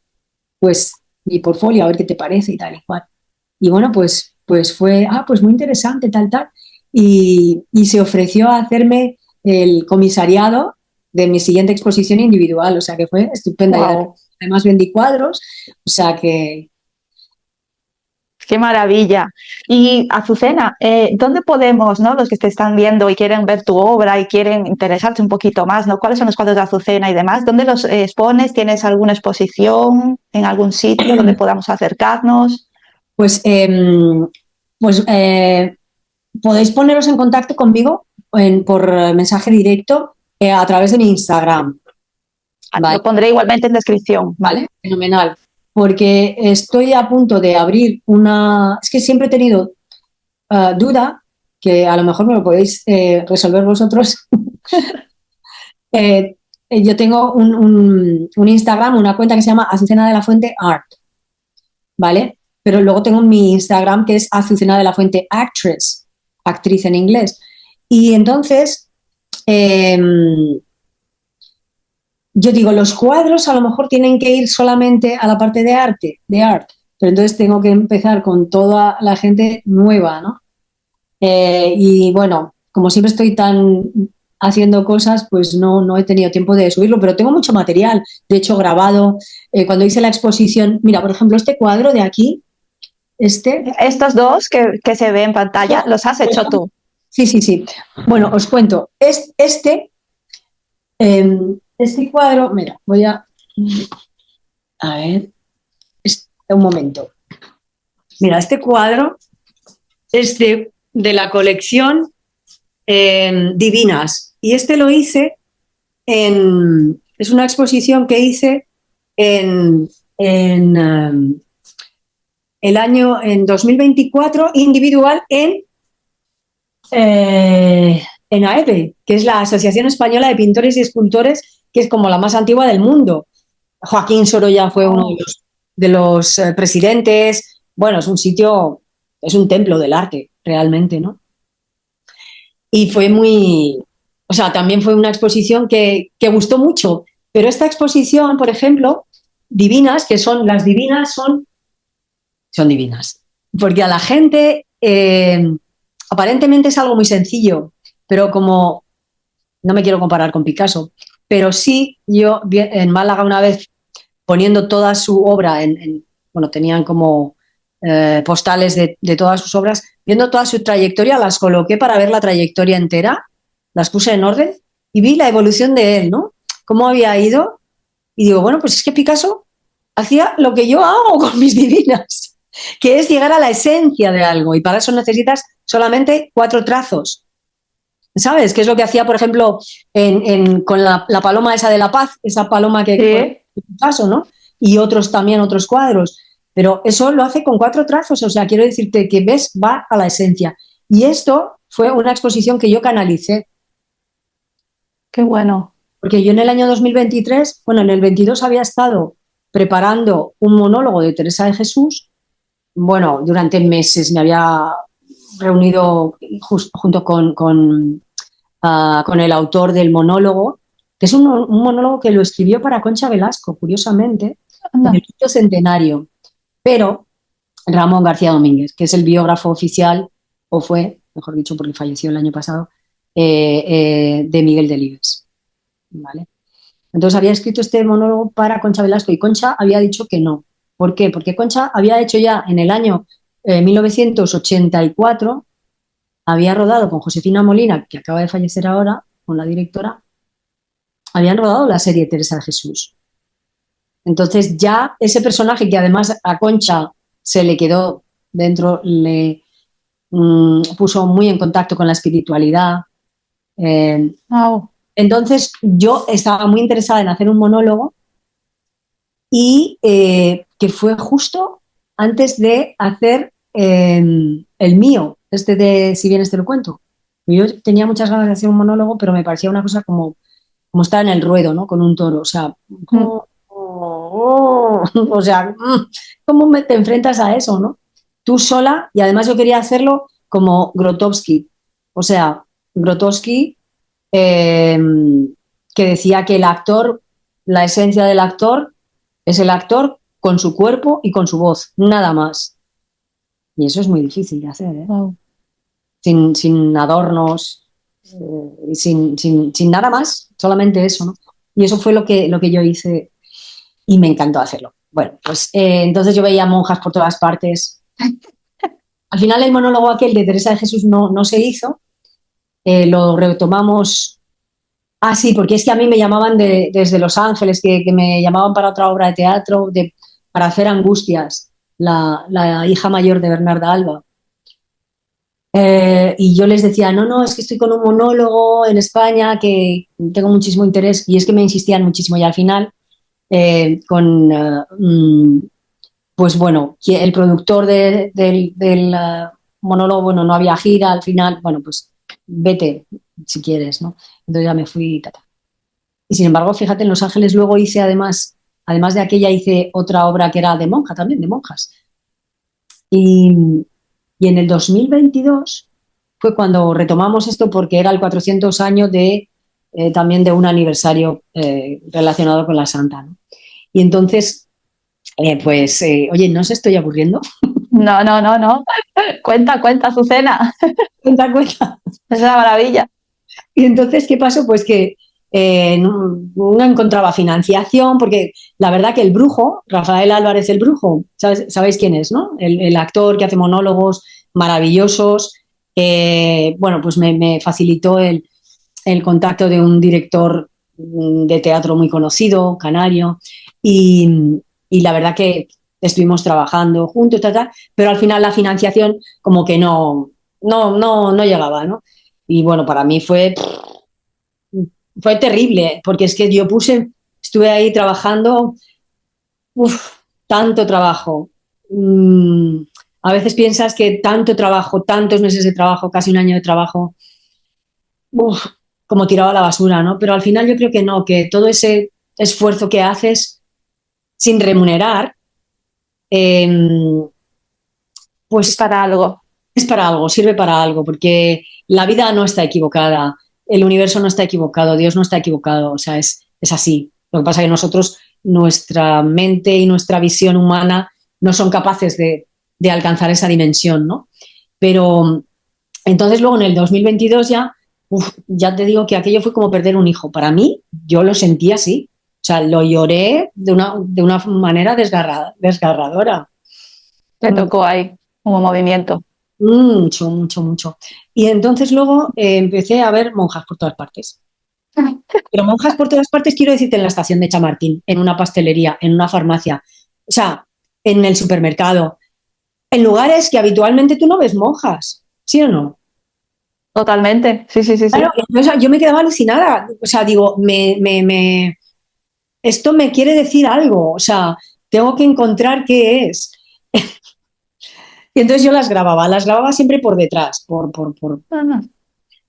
pues mi portfolio, a ver qué te parece y tal y cual. Y bueno, pues fue, pues muy interesante, tal, tal. Y se ofreció a hacerme el comisariado de mi siguiente exposición individual, o sea que fue estupenda. Y Wow. además vendí cuadros, o sea que Qué maravilla. Y Azucena, ¿dónde podemos, ¿no? Los que te están viendo y quieren ver tu obra y quieren interesarse un poquito más, ¿no? ¿Cuáles son los cuadros de Azucena y demás? ¿Dónde los expones? ¿Tienes alguna exposición en algún sitio donde podamos acercarnos? pues, pues podéis poneros en contacto conmigo por mensaje directo a través de mi Instagram, ¿vale? Lo pondré igualmente en descripción, ¿vale? ¿Vale? Fenomenal. Porque estoy a punto de abrir una... Es que siempre he tenido duda, que a lo mejor me lo podéis resolver vosotros. eh, yo tengo un Instagram, una cuenta que se llama Azucena de la Fuente Art, ¿vale? Pero luego tengo mi Instagram que es Azucena de la Fuente Actress, actriz en inglés. Y entonces, eh, yo digo, los cuadros a lo mejor tienen que ir solamente a la parte de art, pero entonces tengo que empezar con toda la gente nueva, ¿no? Y bueno, como siempre estoy tan haciendo cosas, pues no he tenido tiempo de subirlo, pero tengo mucho material, de hecho grabado. Cuando hice la exposición, mira, por ejemplo, este cuadro de aquí, este, Estos dos que se ven en pantalla, los has hecho tú. sí, sí, sí. Bueno, os cuento, este cuadro, mira, a ver, un momento. Mira, este cuadro es de la colección Divinas. Y este lo hice es una exposición que hice en en 2024, individual en AEPE, que es la Asociación Española de Pintores y Escultores, que es como la más antigua del mundo. Joaquín Sorolla fue uno Oh, de los presidentes. Bueno, es un sitio, es un templo del arte, realmente, ¿no? Y fue muy, o sea, también fue una exposición que gustó mucho. Pero esta exposición, por ejemplo, Divinas, que son las divinas, son divinas. Porque a la gente, aparentemente es algo muy sencillo, pero como, no me quiero comparar con Picasso, pero sí yo en Málaga una vez poniendo toda su obra bueno, tenían como postales de todas sus obras, viendo toda su trayectoria, las coloqué para ver la trayectoria entera, las puse en orden y vi la evolución de él, ¿no? Cómo había ido y digo, bueno, pues es que Picasso hacía lo que yo hago con mis divinas, que es llegar a la esencia de algo y para eso necesitas solamente 4 trazos. ¿Sabes? ¿Qué es lo que hacía, por ejemplo, con la paloma esa de la paz, esa paloma que sí, paso, ¿no? Y otros también, otros cuadros. Pero eso lo hace con 4 trazos, o sea, quiero decirte que ves, va a la esencia. Y esto fue una exposición que yo canalicé. qué bueno. porque yo en el año 2023, bueno, en el 22 había estado preparando un monólogo de Teresa de Jesús. Bueno, durante meses me había reunido junto con el autor del monólogo, que es un monólogo que lo escribió para Concha Velasco, curiosamente, en Anda. el quinto centenario. Pero Ramón García Domínguez, que es el biógrafo oficial, o fue, mejor dicho, porque falleció el año pasado, de Miguel Delibes. ¿Vale? Entonces había escrito este monólogo para Concha Velasco y Concha había dicho que no. ¿Por qué? Porque Concha había hecho ya en el año 1984, había rodado con Josefina Molina, que acaba de fallecer ahora, con la directora, habían rodado la serie Teresa de Jesús. Entonces ya ese personaje que además a Concha se le quedó dentro, le puso muy en contacto con la espiritualidad. Eh, Wow. entonces yo estaba muy interesada en hacer un monólogo y que fue justo antes de hacer el mío, este de Si vienes te lo cuento. Yo tenía muchas ganas de hacer un monólogo, pero me parecía una cosa como estar en el ruedo, ¿no? Con un toro, o sea, Mm. o sea, ¿cómo te enfrentas a eso, no? Tú sola, y además yo quería hacerlo como Grotowski, o sea, Grotowski eh, que decía que el actor, la esencia del actor es el actor con su cuerpo y con su voz, nada más. Y eso es muy difícil de hacer, ¿eh? Wow. Sin adornos, sin nada más, solamente eso, ¿no? Y eso fue lo que yo hice y me encantó hacerlo. Bueno, pues entonces yo veía monjas por todas partes. Al final el monólogo aquel de Teresa de Jesús no se hizo, lo retomamos. Ah, sí, porque es que a mí me llamaban desde Los Ángeles, que me llamaban para otra obra de teatro, para hacer Angustias, la hija mayor de Bernarda Alba. Y yo les decía, no, es que estoy con un monólogo en España que tengo muchísimo interés, y es que me insistían muchísimo. Y al final, pues bueno, el productor del monólogo, bueno, no había gira, al final, bueno, pues vete si quieres, ¿no? Entonces ya me fui, tata. Y sin embargo, fíjate, en Los Ángeles luego hice además de aquella, hice otra obra que era de monja también, de monjas. Y, y en el 2022 fue cuando retomamos esto porque era el 400 años también de un aniversario relacionado con la Santa, ¿no? Y entonces, oye, ¿no os estoy aburriendo? No, no, no, no. Cuenta, cuenta, Azucena. Cuenta, cuenta. Es una maravilla. Y entonces, ¿qué pasó? Pues que no encontraba financiación, porque la verdad que el brujo, Rafael Álvarez el Brujo, ¿sabéis quién es, no? El actor que hace monólogos maravillosos, bueno, pues me facilitó el contacto de un director de teatro muy conocido, canario, y la verdad que estuvimos trabajando juntos, pero al final la financiación como que no llegaba, ¿no? Y bueno, para mí fue terrible, porque es que estuve ahí trabajando, uf, tanto trabajo. Mm, a veces piensas que tanto trabajo, tantos meses de trabajo, casi un año de trabajo, uf, como tirado a la basura, ¿no? Pero al final yo creo que no, que todo ese esfuerzo que haces sin remunerar, eh, Es pues para algo. es para algo, sirve para algo, porque la vida no está equivocada, el universo no está equivocado, Dios no está equivocado, o sea, es así. Lo que pasa es que nosotros, nuestra mente y nuestra visión humana no son capaces de alcanzar esa dimensión, ¿no? Pero entonces luego en el 2022 ya te digo que aquello fue como perder un hijo. Para mí, yo lo sentí así. O sea, lo lloré de una manera desgarradora. Te tocó ahí como movimiento. Mucho, mucho, mucho. Y entonces luego empecé a ver monjas por todas partes. Pero monjas por todas partes, quiero decirte, en la estación de Chamartín, en una pastelería, en una farmacia, o sea, en el supermercado, en lugares que habitualmente tú no ves monjas, ¿sí o no? Totalmente. Sí, sí, sí, Claro, sí. entonces yo me quedaba alucinada. O sea, digo, esto me quiere decir algo. O sea, tengo que encontrar qué es. Y entonces yo las grababa siempre por detrás,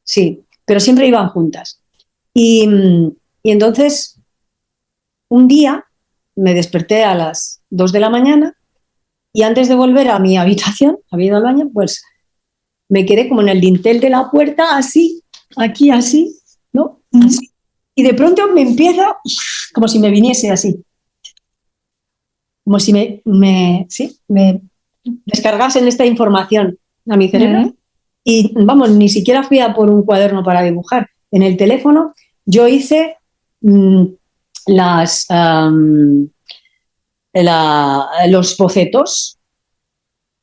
sí, pero siempre iban juntas. Y, Y entonces, un día me desperté a las 2 de la mañana y antes de volver a mi habitación, había ido al baño, pues me quedé como en el dintel de la puerta, así, aquí así, ¿no? Así. Y de pronto me empieza como si me viniese así, como si me descargasen esta información a mi cerebro. Y vamos, ni siquiera fui a por un cuaderno para dibujar. En el teléfono yo hice las, los bocetos,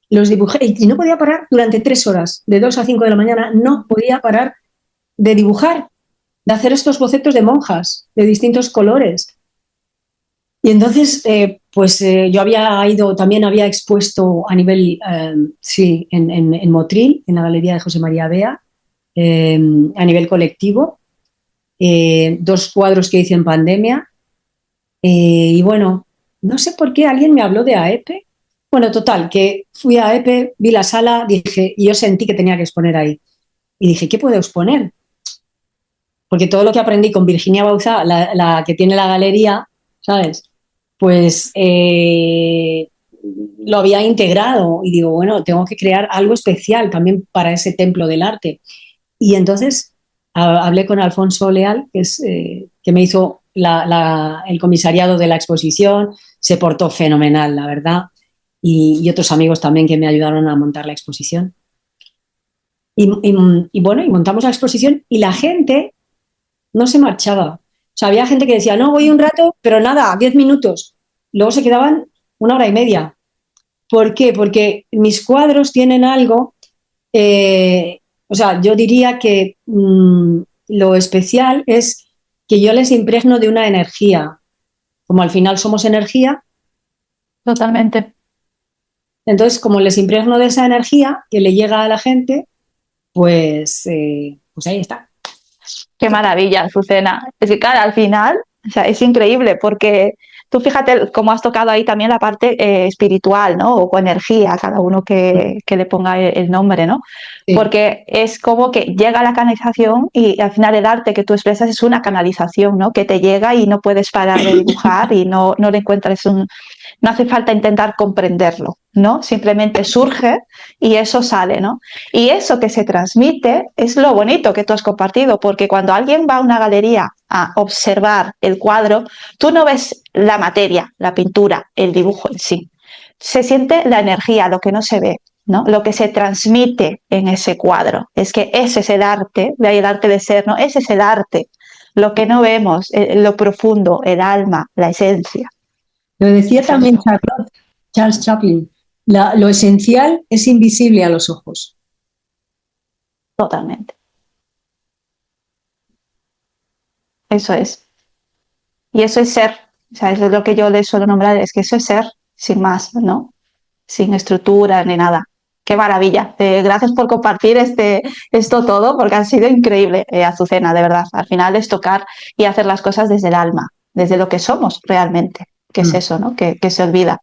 los dibujé y no podía parar durante 3 horas, de 2 a 5 de la mañana, no podía parar de dibujar, de hacer estos bocetos de monjas de distintos colores. Y entonces, yo había ido, también había expuesto a nivel, sí, en Motril, en la Galería de José María Bea, a nivel colectivo, 2 cuadros que hice en pandemia. Y bueno, no sé por qué alguien me habló de AEPE. Bueno, total, que fui a AEPE, vi la sala, dije, y yo sentí que tenía que exponer ahí. Y dije, ¿qué puedo exponer? Porque todo lo que aprendí con Virginia Bauzá, la que tiene la galería, ¿sabes? Pues lo había integrado y digo, bueno, tengo que crear algo especial también para ese templo del arte. Y entonces hablé con Alfonso Leal, que me hizo el comisariado de la exposición, se portó fenomenal, la verdad, y otros amigos también que me ayudaron a montar la exposición. Y bueno, y montamos la exposición y la gente no se marchaba. O sea, había gente que decía, no, voy un rato, pero nada, 10 minutos. Luego se quedaban 1 hora y media. ¿Por qué? Porque mis cuadros tienen algo, o sea, yo diría que lo especial es que yo les impregno de una energía. Como al final somos energía, Totalmente. entonces como les impregno de esa energía que le llega a la gente, pues ahí está. Qué maravilla, Azucena. Es que, claro, al final, o sea, es increíble porque tú fíjate cómo has tocado ahí también la parte espiritual, ¿no? O con energía, cada uno que le ponga el nombre, ¿no? Sí. Porque es como que llega la canalización y al final el arte que tú expresas es una canalización, ¿no? Que te llega y no puedes parar de dibujar y no le encuentras no hace falta intentar comprenderlo, ¿no? Simplemente surge y eso sale, ¿no? Y eso que se transmite es lo bonito que tú has compartido, porque cuando alguien va a una galería a observar el cuadro, tú no ves la materia, la pintura, el dibujo en sí. Se siente la energía, lo que no se ve, ¿no? Lo que se transmite en ese cuadro. Es que ese es el arte, de ahí el arte de ser, ¿no? Ese es el arte. Lo que no vemos, lo profundo, el alma, la esencia. Lo decía Es también eso. Charles Chaplin, lo esencial es invisible a los ojos. Totalmente. Eso es. Y eso es ser. O sea, eso es lo que yo le suelo nombrar, es que eso es ser, sin más, ¿no? Sin estructura ni nada. Qué maravilla. Gracias por compartir esto todo, porque ha sido increíble, Azucena, de verdad. Al final es tocar y hacer las cosas desde el alma, desde lo que somos realmente, que es eso, ¿no? Que se olvida.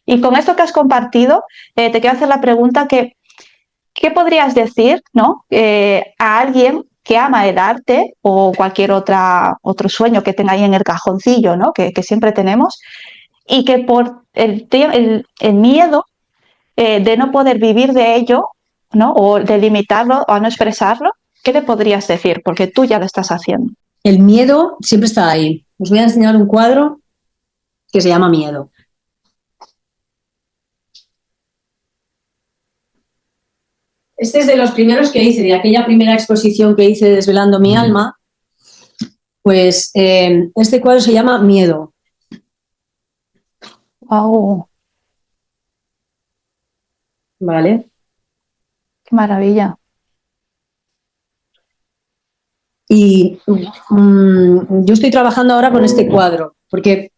Y con esto que has compartido, te quiero hacer la pregunta que, ¿qué podrías decir, ¿no? A alguien que ama el arte o cualquier otro sueño que tenga ahí en el cajoncillo, ¿no? Que siempre tenemos, y que por el miedo de no poder vivir de ello, ¿no? O de limitarlo o a no expresarlo, ¿qué le podrías decir? Porque tú ya lo estás haciendo. El miedo siempre está ahí. Os voy a enseñar un cuadro que se llama Miedo. Este es de los primeros que hice, de aquella primera exposición que hice Desvelando mi alma. Pues este cuadro se llama Miedo. ¡Wow! ¿Vale? ¡Qué maravilla! Y yo estoy trabajando ahora con este cuadro, porque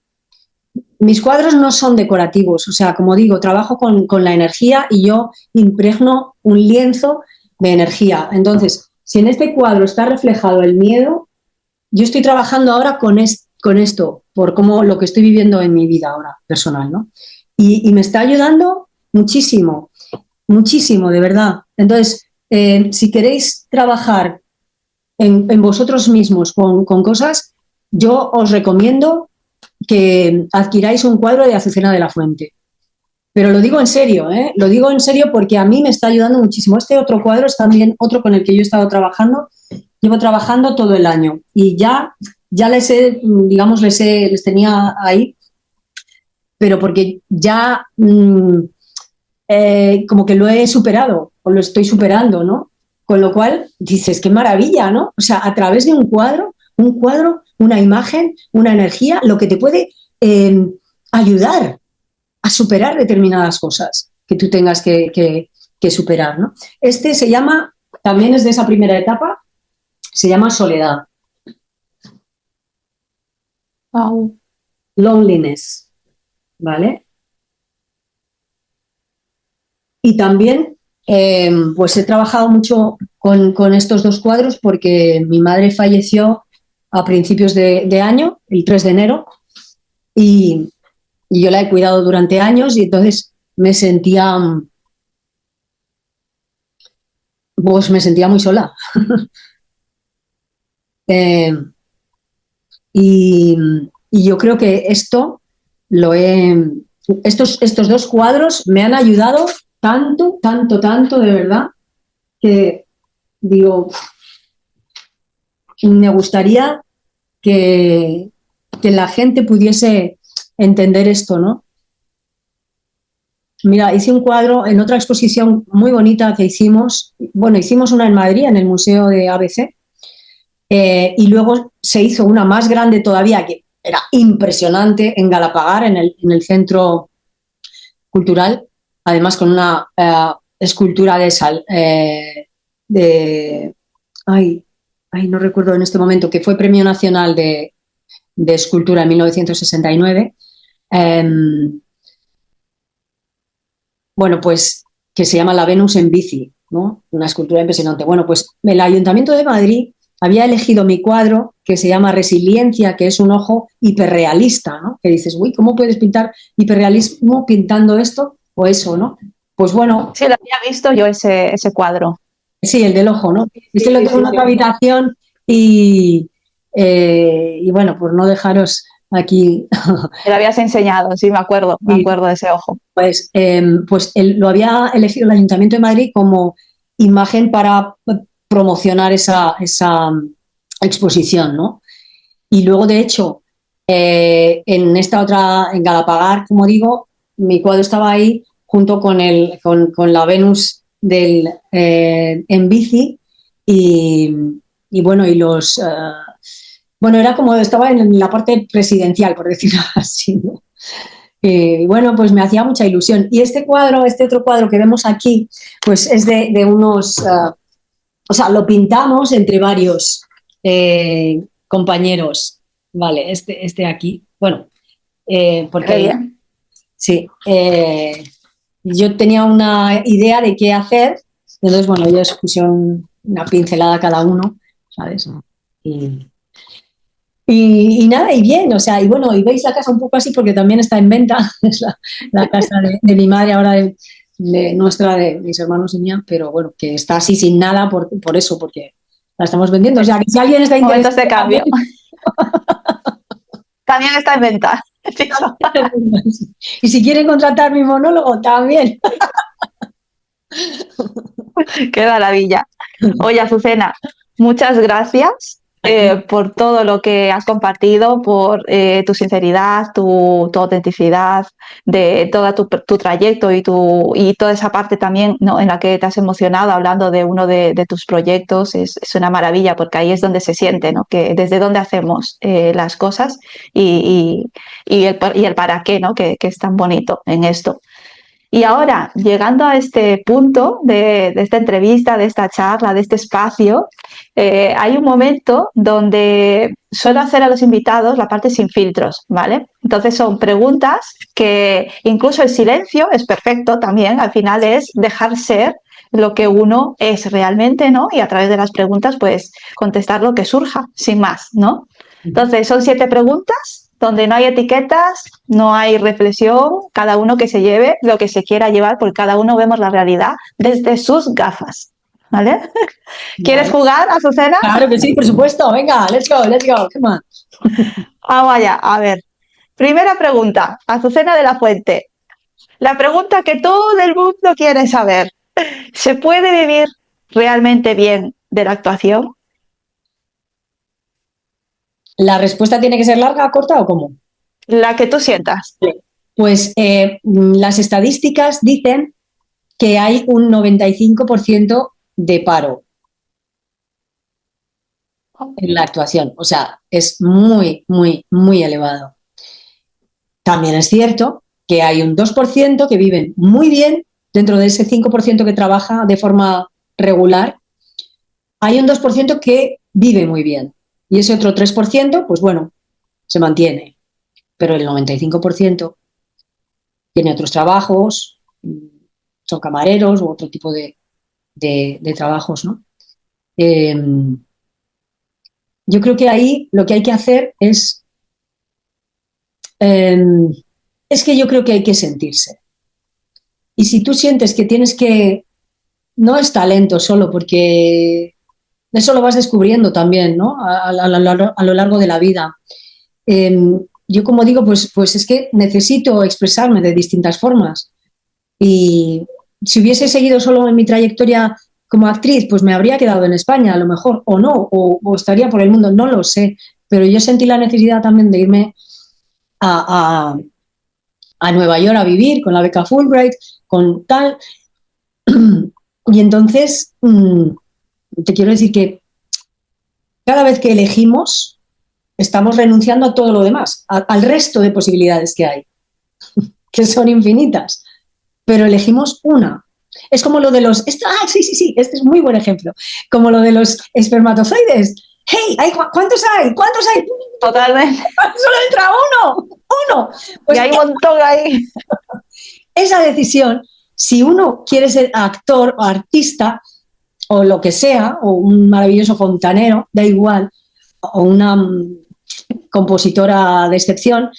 mis cuadros no son decorativos, o sea, como digo, trabajo con la energía y yo impregno un lienzo de energía. Entonces, si en este cuadro está reflejado el miedo, yo estoy trabajando ahora con esto, por cómo lo que estoy viviendo en mi vida ahora personal, ¿no? Y me está ayudando muchísimo, muchísimo, de verdad. Entonces, si queréis trabajar en vosotros mismos con cosas, yo os recomiendo que adquiráis un cuadro de Azucena de la Fuente. Pero lo digo en serio, ¿eh? Lo digo en serio porque a mí me está ayudando muchísimo. Este otro cuadro es también otro con el que yo he estado trabajando. Llevo trabajando todo el año y ya digamos, les tenía ahí, pero porque ya como que lo he superado o lo estoy superando, ¿no? Con lo cual dices, qué maravilla, ¿no? O sea, a través de un cuadro, una imagen, una energía, lo que te puede ayudar a superar determinadas cosas que tú tengas que superar, ¿no? Este se llama, también es de esa primera etapa, se llama Soledad. Wow. Loneliness, ¿vale? Y también, pues he trabajado mucho con estos dos cuadros porque mi madre falleció a principios de año, el 3 de enero, y yo la he cuidado durante años y entonces pues me sentía muy sola. Eh, y, y yo creo que estos dos cuadros me han ayudado tanto, tanto, tanto, de verdad, que digo, me gustaría que, que la gente pudiese entender esto, ¿no? Mira, hice un cuadro en otra exposición muy bonita que hicimos, bueno, hicimos una en Madrid, en el Museo de ABC, y luego se hizo una más grande todavía, que era impresionante, en Galapagar, en el Centro Cultural, además con una escultura de ay, no recuerdo en este momento, que fue Premio Nacional de Escultura en 1969. Bueno, pues que se llama La Venus en bici, ¿no? Una escultura impresionante. Bueno, pues el Ayuntamiento de Madrid había elegido mi cuadro que se llama Resiliencia, que es un ojo hiperrealista, ¿no? Que dices, uy, ¿cómo puedes pintar hiperrealismo pintando esto o eso, ¿no? Pues bueno, Sí, lo había visto yo ese cuadro. sí, el del ojo, ¿no? Este Sí, lo sí, tengo sí, en sí. otra habitación y bueno, por no dejaros aquí. Me lo habías enseñado, sí, me Y, acuerdo de ese ojo. pues lo había elegido el Ayuntamiento de Madrid como imagen para promocionar esa exposición, ¿no? Y luego, de hecho, en esta otra, en Galapagar, como digo, mi cuadro estaba ahí junto con la Venus en bici y, y bueno, bueno, era como estaba en la parte presidencial, por decirlo así, ¿no? Bueno, pues me hacía mucha ilusión. Y este otro cuadro que vemos aquí, pues es de unos, o sea, lo pintamos entre varios compañeros. Vale, este aquí. Bueno, Qué porque bien. sí, yo tenía una idea de qué hacer, entonces, bueno, ellos pusieron una pincelada cada uno, ¿sabes? Y, y nada, y bien, o sea, y bueno, y veis la casa un poco así porque también está en venta, es la casa de mi madre ahora, nuestra, de mis hermanos y mía, pero bueno, que está así sin nada por eso, porque la estamos vendiendo. O sea, que si alguien está Momentos interesado de también, cambio. También está en venta. Fijo. y si quieren contratar mi monólogo, también. Qué maravilla. Oye, Azucena, muchas gracias Aquí, por todo lo que has compartido, por tu sinceridad, tu autenticidad, de todo tu trayecto y toda esa parte también, ¿no?, en la que te has emocionado hablando de uno de tus proyectos. Es una maravilla porque ahí es donde se siente, ¿no?, que desde dónde hacemos las cosas y el para qué, ¿no?, que es tan bonito en esto. Y ahora, llegando a este punto de esta entrevista, de esta charla, de este espacio, hay un momento donde suelo hacer a los invitados la parte sin filtros, ¿vale? Entonces son preguntas que incluso el silencio es perfecto también, al final es dejar ser lo que uno es realmente, ¿no? Y a través de las preguntas, pues contestar lo que surja, sin más, ¿no? Entonces, son 7 preguntas donde no hay etiquetas, no hay reflexión, cada uno que se lleve lo que se quiera llevar, porque cada uno vemos la realidad desde sus gafas. ¿vale? ¿Quieres Vale. jugar, Azucena? Claro que sí, por supuesto. Venga, let's go. Come on. Vamos allá, a ver. Primera pregunta, Azucena de la Fuente. La pregunta que todo el mundo quiere saber. ¿Se puede vivir realmente bien de la actuación? ¿La respuesta tiene que ser larga, corta o cómo? La que tú sientas. Pues las estadísticas dicen que hay un 95% de paro en la actuación. O sea, es muy, muy, muy elevado. También es cierto que hay un 2% que viven muy bien dentro de ese 5% que trabaja de forma regular. Hay un 2% que vive muy bien. Y ese otro 3%, pues bueno, se mantiene. Pero el 95% tiene otros trabajos, son camareros u otro tipo de trabajos, ¿no? Eh, yo creo que ahí lo que hay que hacer eh, es que yo creo que hay que sentirse. Y si tú sientes que tienes que, no es talento solo, porque eso lo vas descubriendo también, ¿no? A lo largo de la vida. Eh, yo como digo, pues es que necesito expresarme de distintas formas. Y si hubiese seguido solo en mi trayectoria como actriz, pues me habría quedado en España a lo mejor, o no, o estaría por el mundo, no lo sé. Pero yo sentí la necesidad también de irme a, a, a Nueva York a vivir con la beca Fulbright, con tal. Y entonces, te quiero decir que cada vez que elegimos, estamos renunciando a todo lo demás, al resto de posibilidades que hay, que son infinitas, pero elegimos una. Es como lo de los... sí, este es muy buen ejemplo. Como lo de los espermatozoides. ¡Hey! ¿Cuántos hay? ¿Cuántos hay? Totalmente. Solo entra uno. Uno. Y Pues hay un montón ahí. esa decisión, si uno quiere ser actor o artista o lo que sea, o un maravilloso fontanero, da igual, o una compositora de excepción,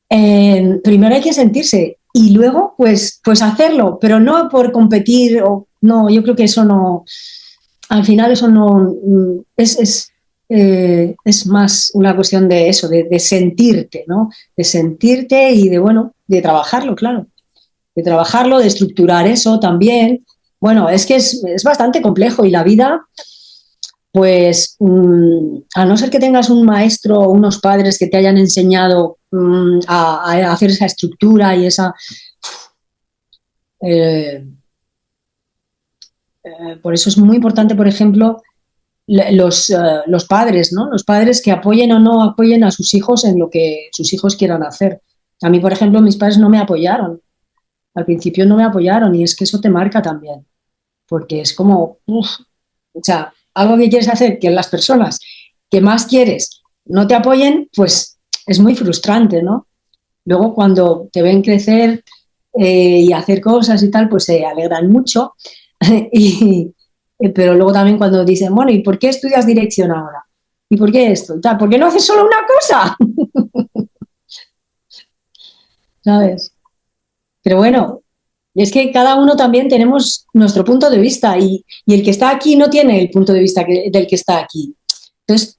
primero hay que sentirse y luego pues hacerlo, pero no por competir o no, yo creo que eso no, al final eso no es más una cuestión de eso, de sentirte, ¿no? De sentirte y de, bueno, de trabajarlo, claro, de trabajarlo, de estructurar eso también. Bueno, es que es bastante complejo y la vida, pues a no ser que tengas un maestro o unos padres que te hayan enseñado a hacer esa estructura y esa... Eh, por eso es muy importante, por ejemplo, los padres, ¿no? Los padres que apoyen o no apoyen a sus hijos en lo que sus hijos quieran hacer. A mí, por ejemplo, mis padres no me apoyaron. Al principio no me apoyaron y es que eso te marca también, porque es como, o sea, algo que quieres hacer, que las personas que más quieres no te apoyen, pues es muy frustrante, ¿no? Luego cuando te ven crecer y hacer cosas y tal, pues se alegran mucho. y, pero luego también cuando dicen, bueno, ¿y por qué estudias dirección ahora? ¿Y por qué esto? Y tal, ¿por qué no haces solo una cosa? ¿Sabes? Pero bueno, es que cada uno también tenemos nuestro punto de vista y el que está aquí no tiene el punto de vista del que está aquí. Entonces,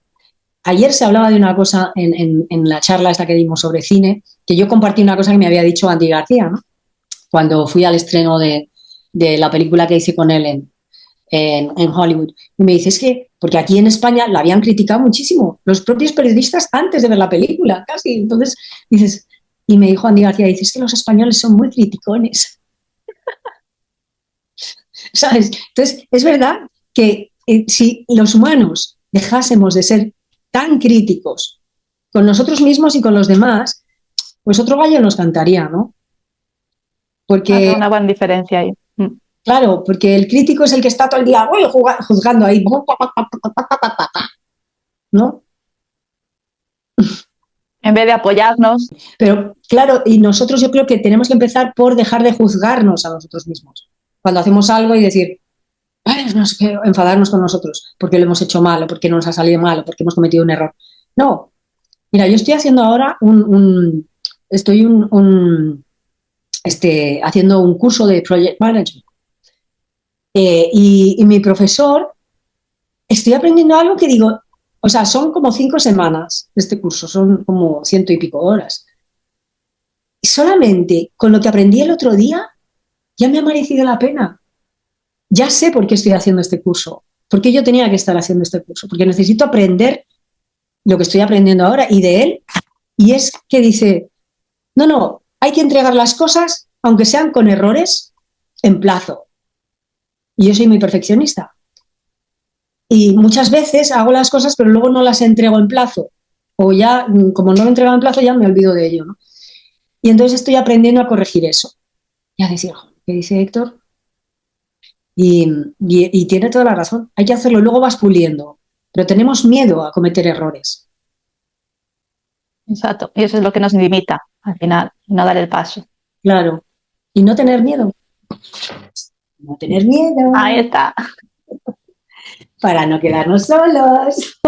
ayer se hablaba de una cosa en la charla esta que dimos sobre cine, que yo compartí una cosa que me había dicho Andy García, ¿no? Cuando fui al estreno de la película que hice con él en Hollywood. Y me dice, es que, porque aquí en España la habían criticado muchísimo, los propios periodistas antes de ver la película, casi. Entonces, dices, y me dijo Andy García, dice, es que los españoles son muy criticones, ¿sabes? Entonces, es verdad que si los humanos dejásemos de ser tan críticos con nosotros mismos y con los demás, pues otro gallo nos cantaría, ¿no? Hace Porque, una gran diferencia ahí. claro, porque el crítico es el que está todo el día uy, juzgando ahí, ¿no? En vez de apoyarnos, Pero claro, y nosotros yo creo que tenemos que empezar por dejar de juzgarnos a nosotros mismos. Cuando hacemos algo y decir, ay, no sé qué, enfadarnos con nosotros porque lo hemos hecho mal o porque no nos ha salido mal o porque hemos cometido un error. No, mira, yo estoy haciendo ahora estoy haciendo un curso de Project Management Y mi profesor, estoy aprendiendo algo que digo, o sea, son como 5 semanas de este curso, son como 100 y pico horas. Y solamente con lo que aprendí el otro día, ya me ha merecido la pena. Ya sé por qué estoy haciendo este curso, por qué yo tenía que estar haciendo este curso, porque necesito aprender lo que estoy aprendiendo ahora y de él. Y es que dice, no, no, hay que entregar las cosas, aunque sean con errores, en plazo. Y yo soy muy perfeccionista. Y muchas veces hago las cosas, pero luego no las entrego en plazo. O ya, como no lo he entregado en plazo, ya me olvido de ello, ¿no? Y entonces estoy aprendiendo a corregir eso. Y a decir, ¿qué dice Héctor? Y tiene toda la razón. Hay que hacerlo, luego vas puliendo. Pero tenemos miedo a cometer errores. Exacto. Y eso es lo que nos limita al final, no dar el paso. Claro. Y no tener miedo. No tener Ahí miedo está. para no quedarnos solos.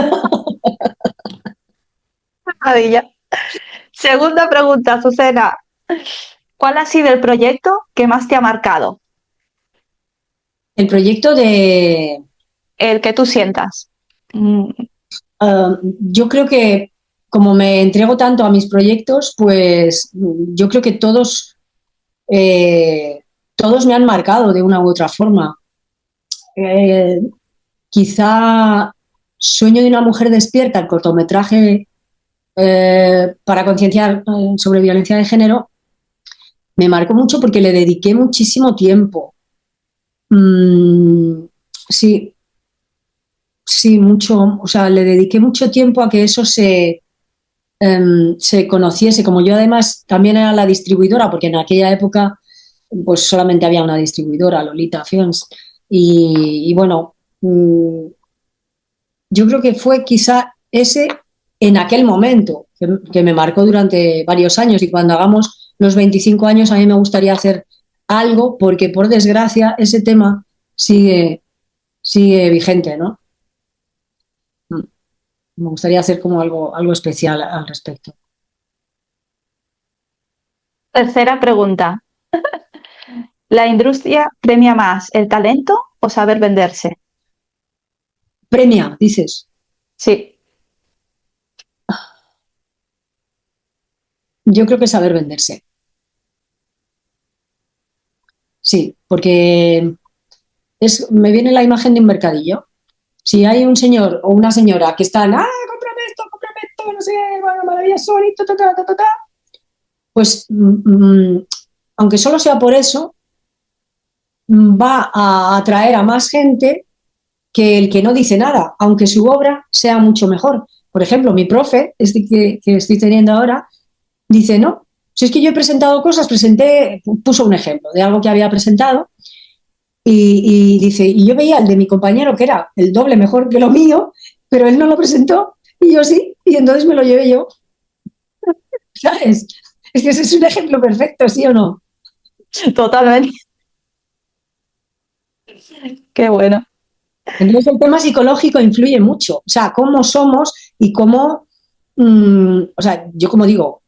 Maravilla. Segunda pregunta, Azucena. ¿Cuál ha sido el proyecto que más te ha marcado? El proyecto de... El que tú sientas. Yo creo que como me entrego tanto a mis proyectos, pues yo creo que todos me han marcado de una u otra forma. Eh, Quizá Sueño de una mujer despierta, el cortometraje para concienciar sobre violencia de género, me marcó mucho porque le dediqué muchísimo tiempo. Mm, sí, sí, mucho. O sea, le dediqué mucho tiempo a que eso se conociese. Como yo además también era la distribuidora, porque en aquella época pues solamente había una distribuidora, Lolita Films. Y bueno, yo creo que fue quizá ese en aquel momento, que me marcó durante varios años. Y cuando hagamos los 25 años, a mí me gustaría hacer algo, porque por desgracia ese tema sigue vigente, ¿no? Me gustaría hacer como algo especial al respecto. Tercera pregunta. ¿La industria premia más el talento o saber venderse? Premia, dices. Sí, Yo creo que saber venderse. Sí, porque me viene la imagen de un mercadillo. Si hay un señor o una señora que están, cómprame esto, no sé, bueno, maravilloso, bonito, ta, ta, ta, ta, ta, pues aunque solo sea por eso, va a atraer a más gente que el que no dice nada, aunque su obra sea mucho mejor. Por ejemplo, mi profe, este que estoy teniendo ahora, dice, no, si es que yo he presentado cosas, puso un ejemplo de algo que había presentado y dice, y yo veía el de mi compañero que era el doble mejor que lo mío, pero él no lo presentó y yo sí, y entonces me lo llevé yo, ¿sabes? Es que ese es un ejemplo perfecto, ¿sí o no? totalmente. Qué bueno. Entonces el tema psicológico influye mucho, o sea, cómo somos y cómo, o sea, yo como digo,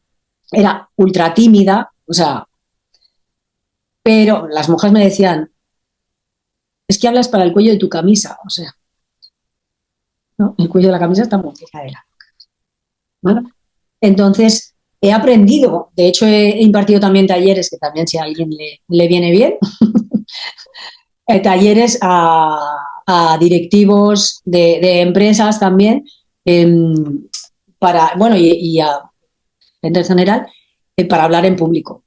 era ultra tímida, o sea, pero las monjas me decían, es que hablas para el cuello de tu camisa, o sea, ¿no? El cuello de la camisa está muy fijadera, ¿no? Entonces, he aprendido, de hecho he impartido también talleres, que también si a alguien le viene bien, talleres a directivos de empresas también, eh, bueno, y a gente en general, para hablar en público. O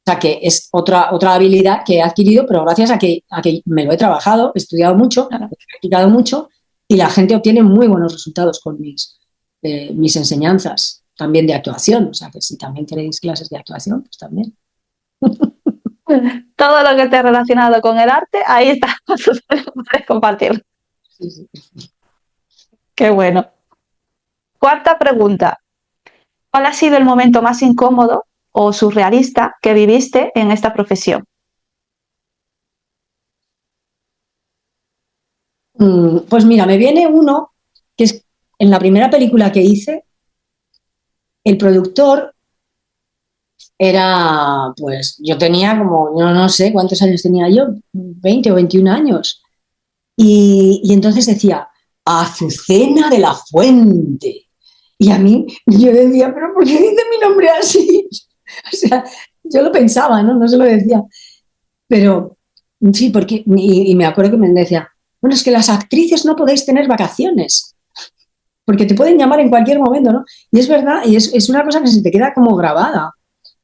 sea, que es otra habilidad que he adquirido, pero gracias a que me lo he trabajado, he estudiado mucho, Claro. he practicado mucho y la gente obtiene muy buenos resultados con mis enseñanzas, también de actuación. O sea, que si también queréis clases de actuación, pues también. Todo lo que esté relacionado con el arte, ahí está. Puedes compartirlo. Sí, sí. Qué bueno. Cuarta pregunta. ¿Cuál ha sido el momento más incómodo o surrealista que viviste en esta profesión? Pues mira, me viene uno que es en la primera película que hice, el productor era, pues yo tenía como, no sé cuántos años tenía yo, 20 o 21 años. Y entonces decía, Azucena de la Fuente. Y a mí, yo decía, pero ¿por qué dice mi nombre así? O sea, yo lo pensaba, ¿no? No se lo decía. Pero sí, porque, y me acuerdo que me decía, bueno, es que las actrices no podéis tener vacaciones, porque te pueden llamar en cualquier momento, ¿no? Y es verdad, y es una cosa que se te queda como grabada.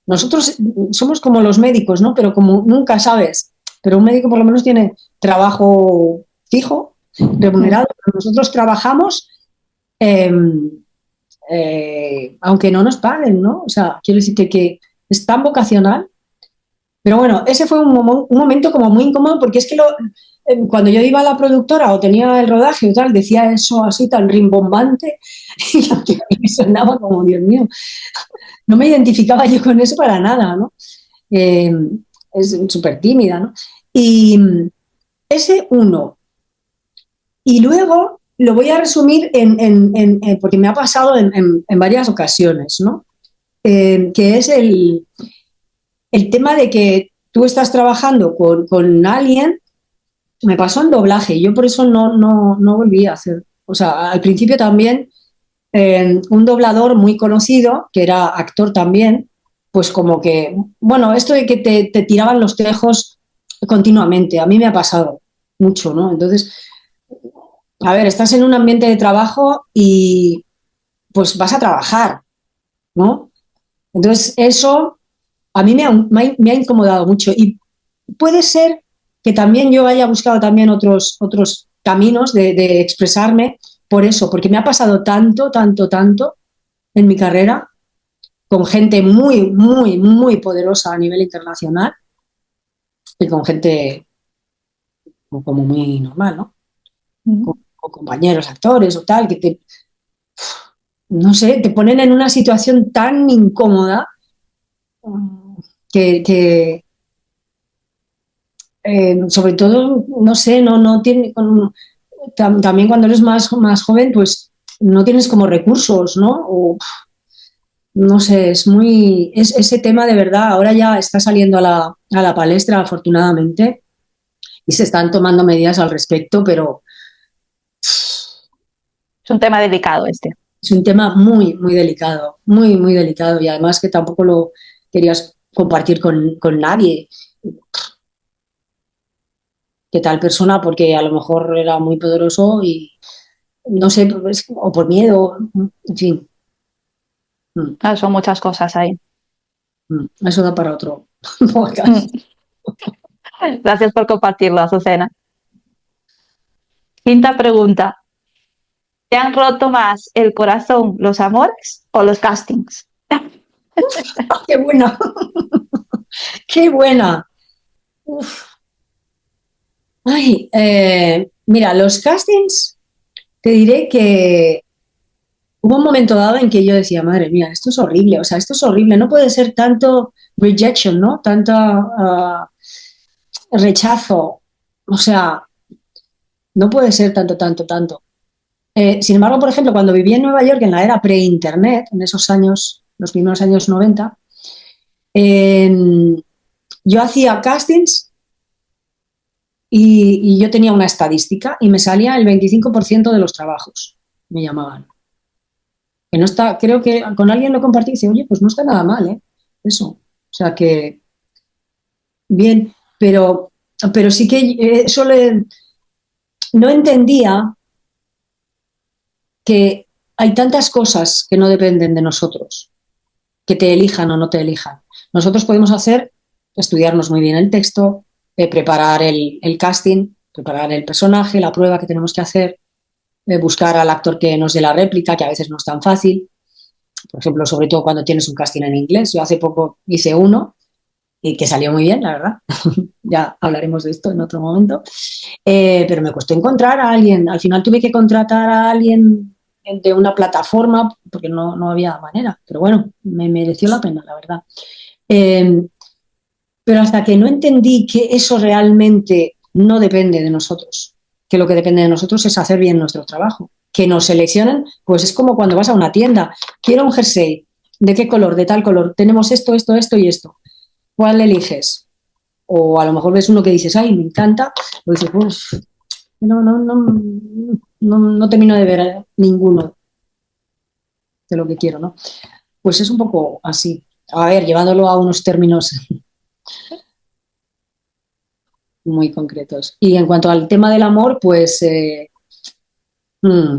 Nosotros somos como los médicos, ¿no? Pero como nunca sabes, pero un médico por lo menos tiene trabajo fijo, remunerado, pero nosotros trabajamos eh, aunque no nos paguen, ¿no? O sea, quiero decirte que es tan vocacional. Pero bueno, ese fue un momento como muy incómodo porque es que cuando yo iba a la productora o tenía el rodaje o tal, decía eso así tan rimbombante y a mí me sonaba como, Dios mío, no me identificaba yo con eso para nada, ¿no? Eh, es súper tímida, ¿no? Y ese uno. Y luego lo voy a resumir porque me ha pasado en varias ocasiones, ¿no? Que es el tema de que tú estás trabajando con alguien. Me pasó en doblaje, yo por eso no volví a hacer. O sea, al principio también un doblador muy conocido, que era actor también, pues como que, bueno, esto de que te tiraban los tejos continuamente, a mí me ha pasado mucho, ¿no? Entonces, a ver, estás en un ambiente de trabajo y pues vas a trabajar, ¿no? Entonces, eso a mí me ha incomodado mucho y puede ser que también yo haya buscado también otros caminos de expresarme por eso, porque me ha pasado tanto en mi carrera con gente muy poderosa a nivel internacional y con gente como muy normal, ¿no? Con compañeros, actores o tal, no sé, te ponen en una situación tan incómoda que sobre todo, no sé, no tiene, también cuando eres más joven, pues no tienes como recursos, ¿no? O, no sé, ese tema de verdad, ahora ya está saliendo a la palestra, afortunadamente, y se están tomando medidas al respecto, pero Es un tema delicado este. es un tema muy delicado, muy delicado, y además que tampoco lo querías compartir con nadie, que tal persona, porque a lo mejor era muy poderoso y no sé, o por miedo, en fin. Claro, son muchas cosas ahí. Eso da para otro Mm. podcast. Gracias por compartirlo, Azucena. Quinta pregunta. ¿Te han roto más el corazón los amores o los castings? ¡Qué buena! ¡Qué buena! Uf. Ay, mira, los castings, te diré que hubo un momento dado en que yo decía, madre mía, esto es horrible, o sea, esto es horrible, no puede ser tanto rejection, ¿no? Tanta rechazo, o sea, no puede ser tanto. Sin embargo, por ejemplo, cuando viví en Nueva York en la era pre-internet, en esos años, los primeros años 90, yo hacía castings y yo tenía una estadística y me salía el 25% de los trabajos, me llamaban. Que no está, creo que con alguien lo compartí y dice, oye, pues no está nada mal, ¿eh? Eso. O sea que, bien, pero sí que no entendía que hay tantas cosas que no dependen de nosotros, que te elijan o no te elijan. Nosotros podemos estudiarnos muy bien el texto, preparar el casting, preparar el personaje, la prueba que tenemos que hacer, buscar al actor que nos dé la réplica, que a veces no es tan fácil. Por ejemplo, sobre todo cuando tienes un casting en inglés. Yo hace poco hice uno y que salió muy bien, la verdad. Ya hablaremos de esto en otro momento. Pero me costó encontrar a alguien. Al final tuve que contratar a alguien de una plataforma porque no había manera. Pero bueno, me mereció la pena, la verdad. Eh, pero hasta que no entendí que eso realmente no depende de nosotros, que lo que depende de nosotros es hacer bien nuestro trabajo. Que nos seleccionen, pues es como cuando vas a una tienda, quiero un jersey, ¿De qué color? De tal color. Tenemos esto, esto, esto y esto. ¿Cuál eliges? O a lo mejor ves uno que dices, ay, me encanta, o dices, pues, no termino de ver ninguno de lo que quiero, ¿no? Pues es un poco así. A ver, llevándolo a unos términos muy concretos. Y en cuanto al tema del amor, pues, mm,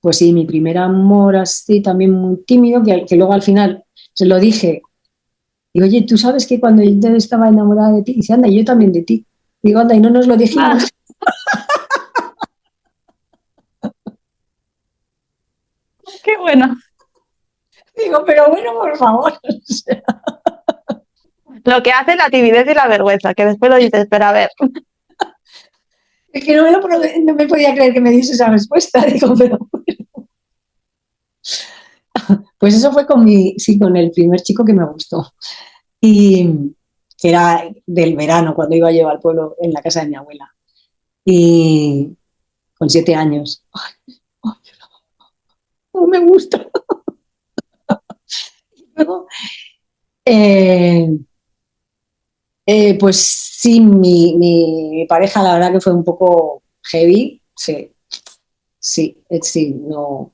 pues sí, mi primer amor así también muy tímido, que luego al final se lo dije. Digo, oye, ¿tú sabes que cuando yo estaba enamorada de ti? Dice, anda, y yo también de ti. Digo, anda, y no nos lo dijimos. Ah, qué bueno. Digo, pero bueno, por favor. O sea, Lo que hace la timidez y la vergüenza, que después lo dices, pero a ver, es que no me podía creer que me diese esa respuesta. Digo, pero... Pues eso fue sí, con el primer chico que me gustó. Y que era del verano, cuando iba yo al pueblo en la casa de mi abuela. Y con 7 años. Ay, ay, no me gusta. Luego, eh, pues sí, mi pareja la verdad que fue un poco heavy. Sí, sí, sí, no.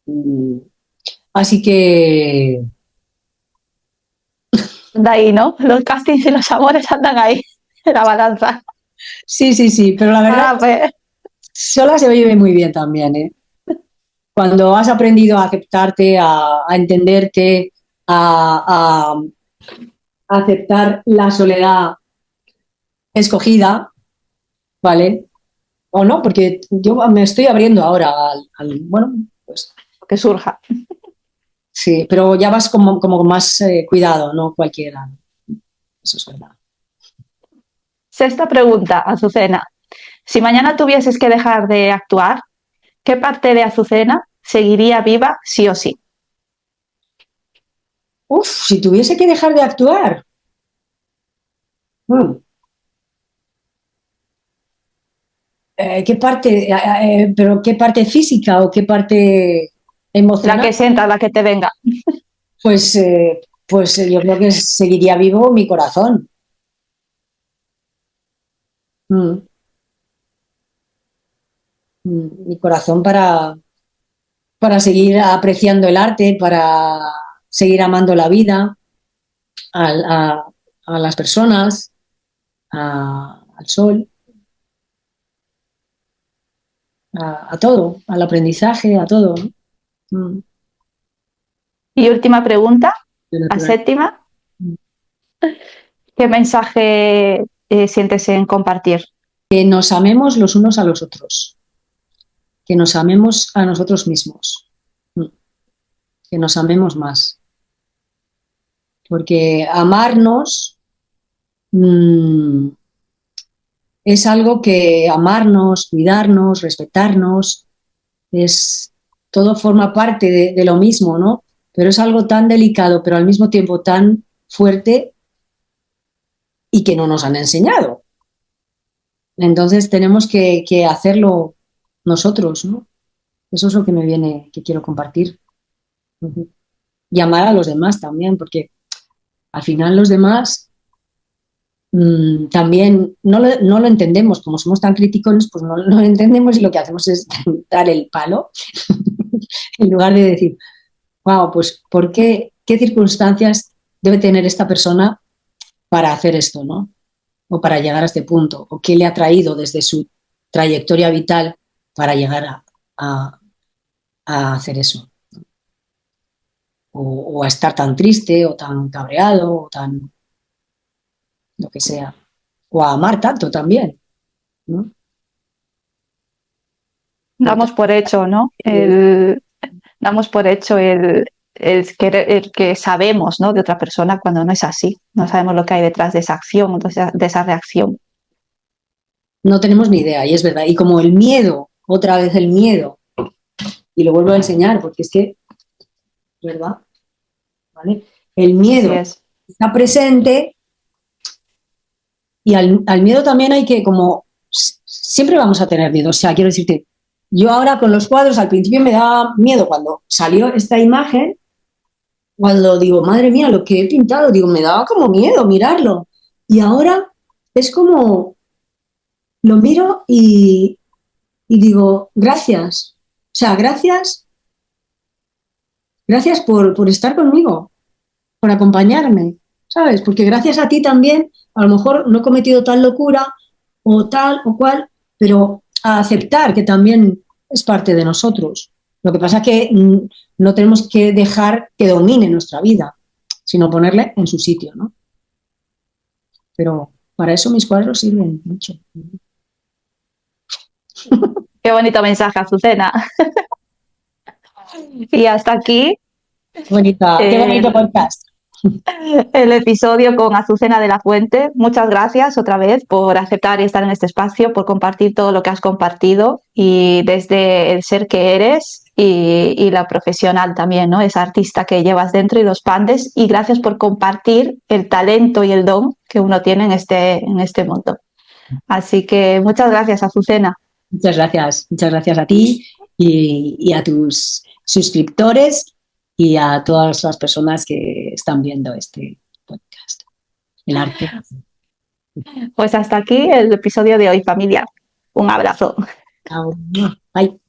Mm. Así que de ahí, ¿no? Los castings y los amores andan ahí, en la balanza. sí, sí, sí, pero la verdad, Ah, pues, sola se vive muy bien también, ¿eh? Cuando has aprendido a aceptarte, a entenderte, a aceptar la soledad escogida, ¿vale? O no, porque yo me estoy abriendo ahora bueno, pues que surja. sí, pero ya vas como con más cuidado, no cualquiera. Eso es verdad. Sexta pregunta, Azucena. Si mañana tuvieses que dejar de actuar, ¿qué parte de Azucena seguiría viva sí o sí? Uf, si tuviese que dejar de actuar. mm, ¿Qué parte? ¿Pero qué parte física o qué parte La emocional? que sientas, la que te venga. Pues, yo creo que seguiría vivo mi corazón. Mm, Mi corazón para seguir apreciando el arte, para seguir amando la vida, a, a las personas, al sol, a todo, al aprendizaje, a todo, ¿no? Y última pregunta, De la natural. séptima. ¿Qué mensaje sientes en compartir? Que nos amemos los unos a los otros, que nos amemos a nosotros mismos, que nos amemos más, porque amarnos mmm, es algo que amarnos, cuidarnos, respetarnos, es todo forma parte de lo mismo, ¿no? Pero es algo tan delicado, pero al mismo tiempo tan fuerte y que no nos han enseñado. Entonces tenemos que hacerlo nosotros, ¿no? Eso es lo que me viene, que quiero compartir. Uh-huh. Y amar a los demás también, porque al final los demás también no lo entendemos, como somos tan críticos, pues no lo entendemos y lo que hacemos es dar el palo en lugar de decir, wow, pues ¿por qué circunstancias debe tener esta persona para hacer esto, ¿no? O para llegar a este punto, o qué le ha traído desde su trayectoria vital para llegar a, a hacer eso, o a estar tan triste, o tan cabreado, o tan lo que sea, o a amar tanto también, ¿no? Porque Damos por hecho, ¿no? Damos por hecho el que sabemos, ¿no? De otra persona cuando no es así. No sabemos lo que hay detrás de esa acción, de esa reacción. no tenemos ni idea, y es verdad. Y como el miedo, otra vez el miedo, y lo vuelvo a enseñar, porque es que, ¿verdad? ¿Vale? El Así miedo es. está presente y al miedo también hay que, como, siempre vamos a tener miedo. O sea, quiero decirte, yo ahora con los cuadros al principio me daba miedo cuando salió esta imagen, cuando digo, madre mía, lo que he pintado, digo, me daba como miedo mirarlo. Y ahora es como, lo miro y digo, gracias. O sea, gracias por estar conmigo, por acompañarme, ¿sabes? Porque gracias a ti también, a lo mejor no he cometido tal locura o tal o cual, pero a aceptar que también es parte de nosotros. Lo que pasa es que no tenemos que dejar que domine nuestra vida, sino ponerle en su sitio, ¿no? Pero para eso mis cuadros sirven mucho. Qué bonito mensaje, Azucena. Y hasta aquí Qué bonito el, podcast. el episodio con Azucena de la Fuente. Muchas gracias otra vez por aceptar y estar en este espacio, por compartir todo lo que has compartido y desde el ser que eres y la profesional también, ¿no? Esa artista que llevas dentro y lo expandes. Y gracias por compartir el talento y el don que uno tiene en este mundo. Así que muchas gracias, Azucena. Muchas gracias a ti y a tus suscriptores y a todas las personas que están viendo este podcast. El arte. Pues hasta aquí el episodio de hoy, familia. Un abrazo. Bye.